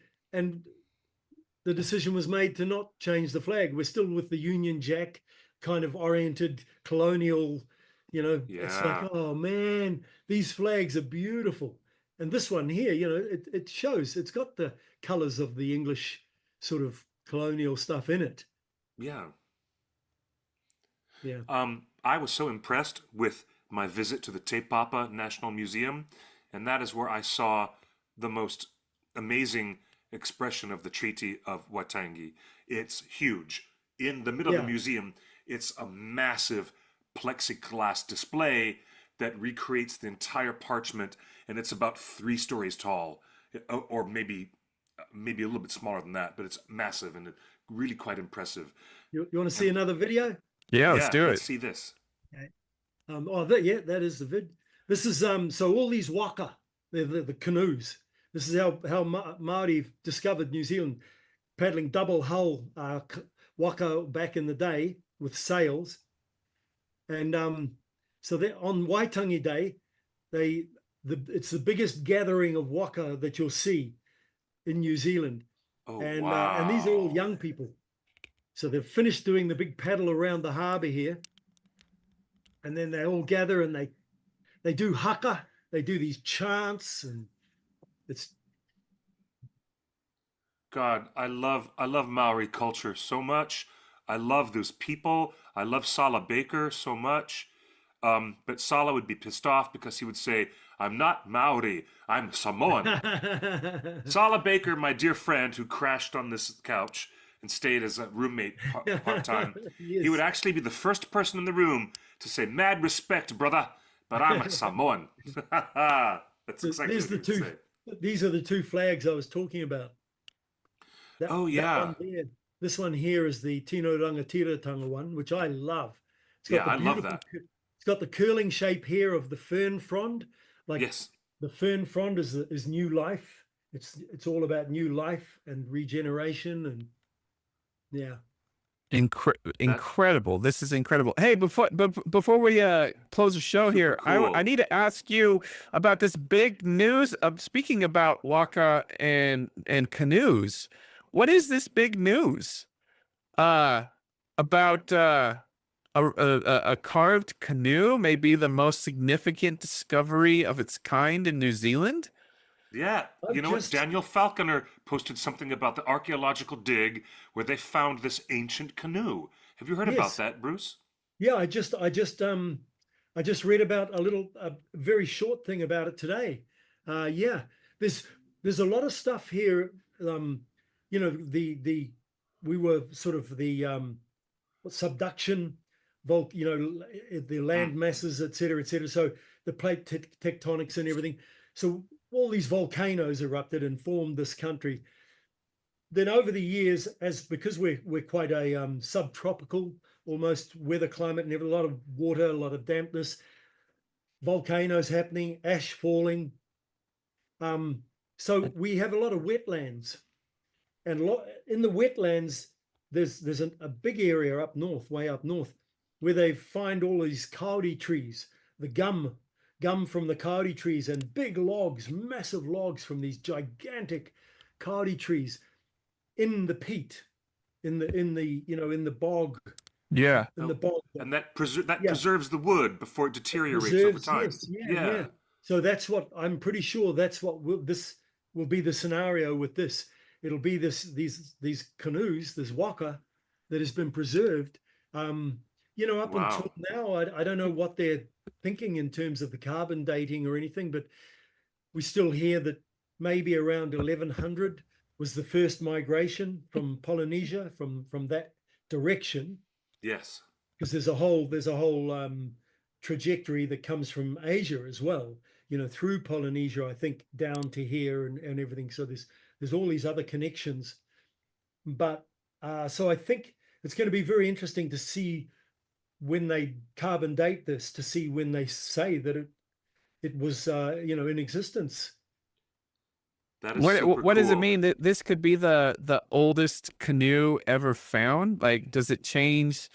the decision was made to not change the flag. We're still with the Union Jack kind of oriented colonial, it's like, Yeah. oh man, these flags are beautiful. And this one here, it shows it's got the colors of the English sort of colonial stuff in it. Yeah. Yeah. I was so impressed with my visit to the Te Papa National Museum, and that is where I saw the most amazing expression of the Treaty of Waitangi. It's huge. In the middle of the Yeah. museum, it's a massive plexiglass display that recreates the entire parchment, and it's about 3 stories tall, or maybe a little bit smaller than that, but it's massive and really quite impressive. You want to see And another video? Yeah, let's yeah, do let's it. see this. Okay. Yeah, that is the vid. This is so all these waka, the canoes. This is how Maori discovered New Zealand, paddling double hull waka back in the day with sails. And so they on Waitangi Day, it's the biggest gathering of waka that you'll see in New Zealand. Oh, And these are all wow. young people. So they've finished doing the big paddle around the harbour here, and then they all gather and they do haka, they do these chants, and it's God, I love Maori culture so much. I love those people. I love Sala Baker so much. But Sala would be pissed off because he would say, "I'm not Maori. I'm Samoan." Sala Baker, my dear friend who crashed on this couch and stayed as a roommate part time, he would yes. actually be the first person in the room to say, "Mad respect, brother, but I'm a Samoan." That's So exactly there's what he the would two. say. These are the two flags I was talking about. Oh That yeah, one there. This one here is the Tino Rangatiratanga one, which I love. It's yeah, got the I love beautiful. that. It's got the curling shape here of the fern frond. Like Yes. the fern frond is new life. It's all about new life and regeneration and yeah. That Incredible. This is incredible. Hey, before we close the show super here, I cool. need to ask you about this big news of speaking about waka and canoes. What is this big news? Uh about a carved canoe may be the most significant discovery of its kind in New Zealand? Yeah, you I've know what? just Daniel Falconer posted something about the archaeological dig where they found this ancient canoe. Have you heard about yes. that, Bruce? Yeah, I just read about a very short thing about it today. Yeah, there's there's a lot of stuff here. Um, the we were sort of the subduction, the Mm, land masses, et cetera, et cetera. So the plate tectonics and everything. So all these volcanoes erupted and formed this country. Then over the years, as because we're quite a subtropical almost weather climate and have a lot of water, a lot of dampness, volcanoes happening, ash falling. So we have a lot of wetlands, and in the wetlands, there's a big area up north, way up north, where they find all these kauri trees, the gum from the kauri trees, and big logs, massive logs from these gigantic kauri trees in the peat, in the bog, Yeah. in the oh, bog. and that Yeah, preserves the wood before it it deteriorates over preserves. time. Yes, yeah. Yeah. So that's what I'm pretty sure. That's what this will be the scenario with this. It'll be these canoes, this waka, that has been preserved. Um, up until Wow. now, I don't know what they're thinking in terms of the carbon dating or anything, but we still hear that maybe around 1100 was the first migration from Polynesia from that direction, Yes. because there's a whole trajectory that comes from Asia as well, through Polynesia, I think, down to here and everything. So there's all these other connections. But so I think it's going to be very interesting to see when they carbon date this, to see when they say that it was in existence. That is super What does it cool. mean that this could be the oldest canoe ever found? Like, does it change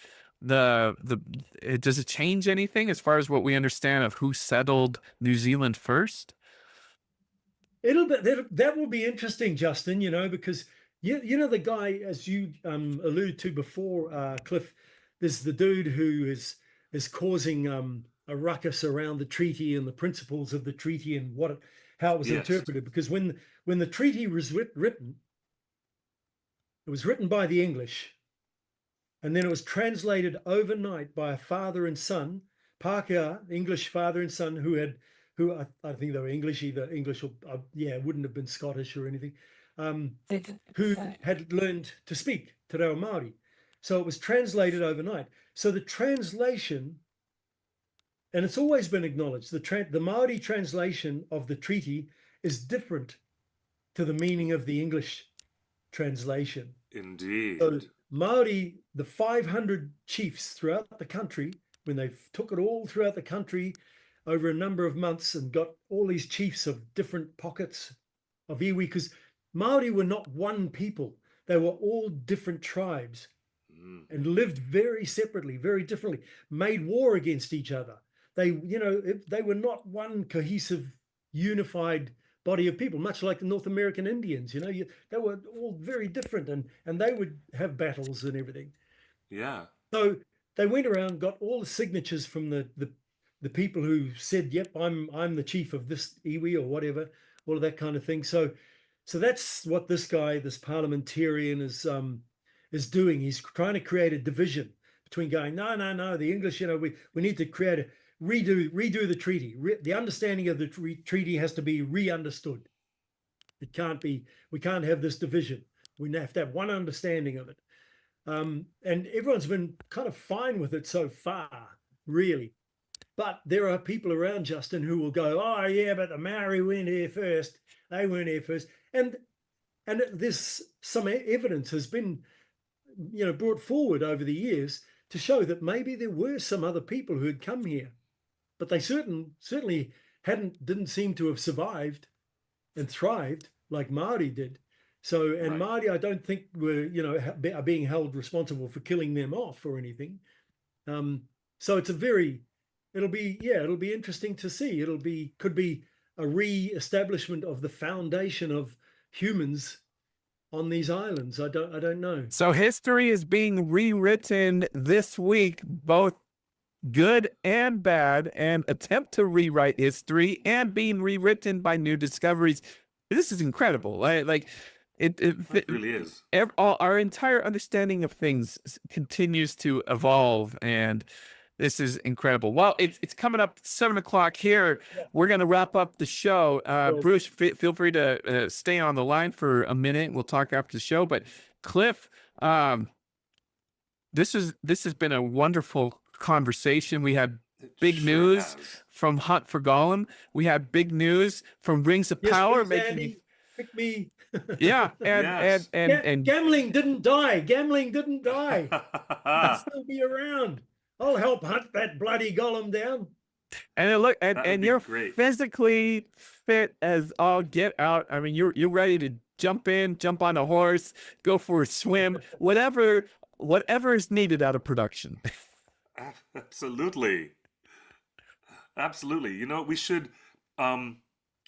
does it change anything as far as what we understand of who settled New Zealand first? That will be interesting, Justin. Because you know the guy, as you alluded to before, Cliff. There's the dude who is causing a ruckus around the treaty and the principles of the treaty and how it was Yes. interpreted. Because when the treaty was written, it was written by the English, and then it was translated overnight by a father and son, Pākehā, English father and son, who I think they were English, either English or it wouldn't have been Scottish or anything, who had learned to speak Te Reo Māori. So it was translated overnight. So the translation, and it's always been acknowledged, the Māori translation of the treaty is different to the meaning of the English translation. Indeed. So Māori, the 500 chiefs throughout the country, when they took it all throughout the country over a number of months and got all these chiefs of different pockets of iwi, because Māori were not one people. They were all different tribes and lived very separately, very differently, made war against each other. They were not one cohesive, unified body of people, much like the North American Indians. They were all very different, and they would have battles and everything. Yeah. So they went around, got all the signatures from the people who said, "Yep, I'm the chief of this iwi," or whatever, all of that kind of thing. So that's what this guy, this parliamentarian, is doing. He's trying to create a division between going, no, the English, we need to redo the treaty. The understanding of the treaty has to be re-understood. We can't have this division. We have to have one understanding of it. And everyone's been kind of fine with it so far, really. But there are people around, Justin, who will go, "Oh yeah, but the Maori went here first. They weren't here first." And there's some evidence has been, brought forward over the years to show that maybe there were some other people who had come here, but they certainly didn't seem to have survived and thrived like Maori did. So, and Right. Māori, I don't think are being held responsible for killing them off or anything. So it'll be interesting to see. Could be a re-establishment of the foundation of humans on these islands. I don't know. So history is being rewritten this week, both good and bad, and attempt to rewrite history and being rewritten by new discoveries. This is incredible. It really is. Our entire understanding of things continues to evolve, and this is incredible. Well, it's coming up 7:00 here. We're going to wrap up the show. Bruce, feel free to stay on the line for a minute. We'll talk after the show. But Cliff, this has been a wonderful conversation. We had big news from Hunt for Gollum. We had big news from Rings of Power. Please, Andy, pick me. Yeah, Yes. and Gambling didn't die. Gambling didn't die. It'll still be around. I'll help hunt that bloody Gollum down. And you're great. physically fit as all get out. I mean, you're ready to jump on a horse, go for a swim, whatever is needed out of production. Absolutely.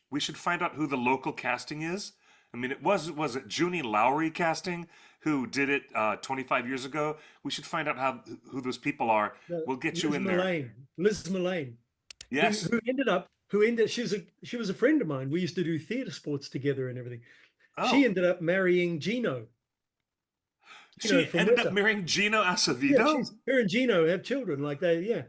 We should find out who the local casting is. I mean, was it Junie Lowry casting who did it 25 years ago? We should find out who those people are. We'll get you in there. Liz Mullane. Yes. Who she was a friend of mine. We used to do theater sports together and everything. Oh. She ended up marrying Gino. She ended up marrying Gino Acevedo? Her and Gino have children. Yeah.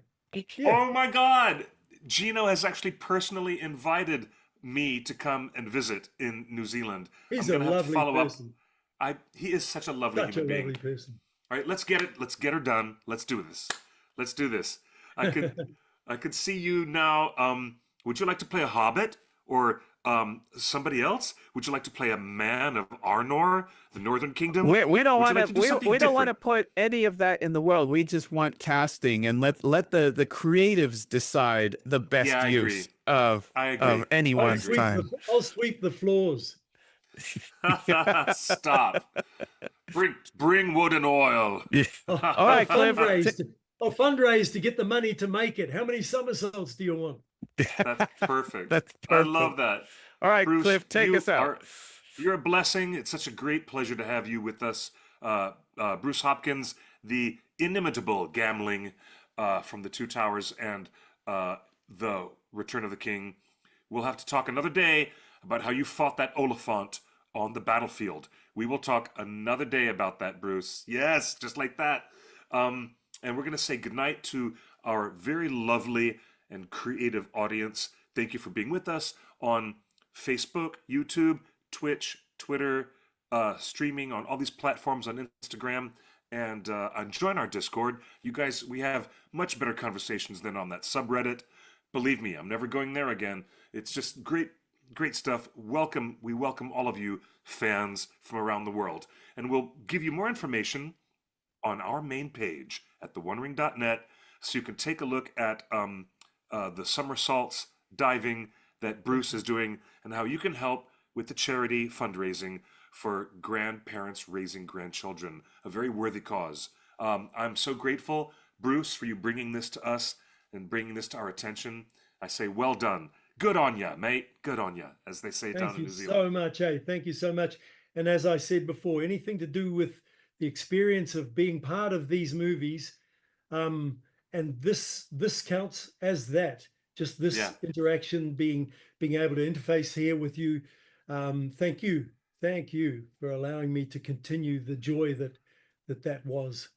Oh my God. Gino has actually personally invited me to come and visit in New Zealand. He's I'm a gonna have to lovely follow person. up. He is such a lovely human being. Person. All right, let's get her done. Let's do this. I could see you now. Would you like to play a Hobbit or somebody else? Would you like to play a man of Arnor, the Northern Kingdom? We don't want to. We don't want to put any of that in the world. We just want casting, and let the creatives decide the best use of anyone's time. I'll sweep the floors. Stop. Bring wood and oil. Yeah. I'll, All right, I'll Cliff. fundraise to get the money to make it. How many somersaults do you want? That's perfect. That's I perfect. love that. All right, Bruce, Cliff, take us out. You're a blessing. It's such a great pleasure to have you with us. Bruce Hopkins, the inimitable Gamling from the Two Towers and the Return of the King. We'll have to talk another day about how you fought that Oliphant on the battlefield. We will talk another day about that, Bruce. Yes, just like that. And we're going to say goodnight to our very lovely and creative audience. Thank you for being with us on Facebook, YouTube, Twitch, Twitter, streaming on all these platforms, on Instagram, and join our Discord. You guys, we have much better conversations than on that subreddit. Believe me, I'm never going there again. It's just great stuff. We welcome all of you fans from around the world. And we'll give you more information on our main page at theonering.net, so you can take a look at the somersaults diving that Bruce is doing, and how you can help with the charity fundraising for grandparents raising grandchildren, a very worthy cause. I'm so grateful, Bruce, for you bringing this to us and bringing this to our attention. I say, well done. Good on ya, mate. Good on ya, as they say down in New Zealand. Thank you so much. Hey, thank you so much. And as I said before, anything to do with the experience of being part of these movies, and this counts as that. Just this interaction, being able to interface here with you. Thank you for allowing me to continue the joy that was.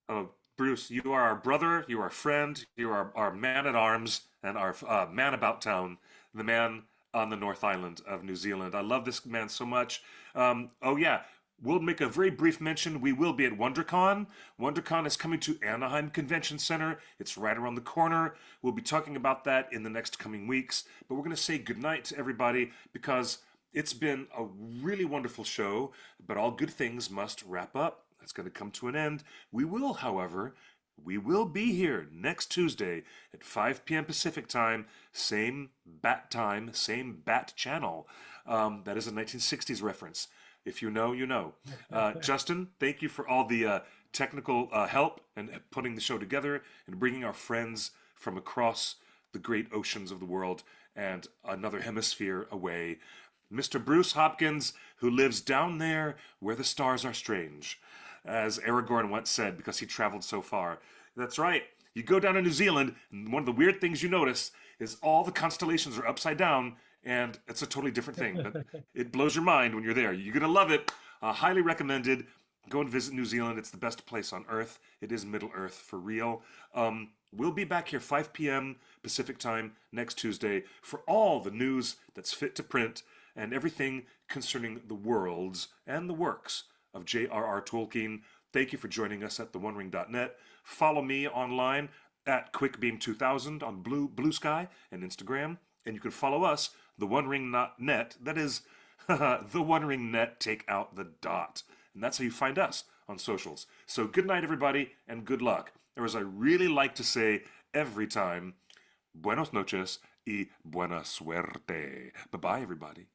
Oh, Bruce, you are our brother, you are our friend, you are our man at arms, and our man about town, the man on the North Island of New Zealand. I love this man so much. Oh yeah, we'll make a very brief mention. We will be at WonderCon. WonderCon is coming to Anaheim Convention Center. It's right around the corner. We'll be talking about that in the next coming weeks. But we're going to say goodnight to everybody, because it's been a really wonderful show, but all good things must wrap up. It's going to come to an end. We will, however, be here next Tuesday at 5 p.m. Pacific time, same bat time, same bat channel. That is a 1960s reference. If you know, you know. Justin, thank you for all the technical help and putting the show together and bringing our friends from across the great oceans of the world and another hemisphere away. Mr. Bruce Hopkins, who lives down there where the stars are strange, as Aragorn once said, because he traveled so far. That's right. You go down to New Zealand, and one of the weird things you notice is all the constellations are upside down, and it's a totally different thing. But it blows your mind when you're there. You're going to love it. Highly recommended. Go and visit New Zealand. It's the best place on Earth. It is Middle Earth for real. We'll be back here 5 p.m. Pacific time next Tuesday for all the news that's fit to print and everything concerning the worlds and the works of J.R.R. Tolkien. Thank you for joining us at theonering.net. Follow me online at QuickBeam2000 on Blue Sky and Instagram. And you can follow us, theonering.net. That is, the One Ring Net, take out the dot. And that's how you find us on socials. So good night, everybody, and good luck. Or as I really like to say every time, buenos noches y buena suerte. Bye-bye, everybody.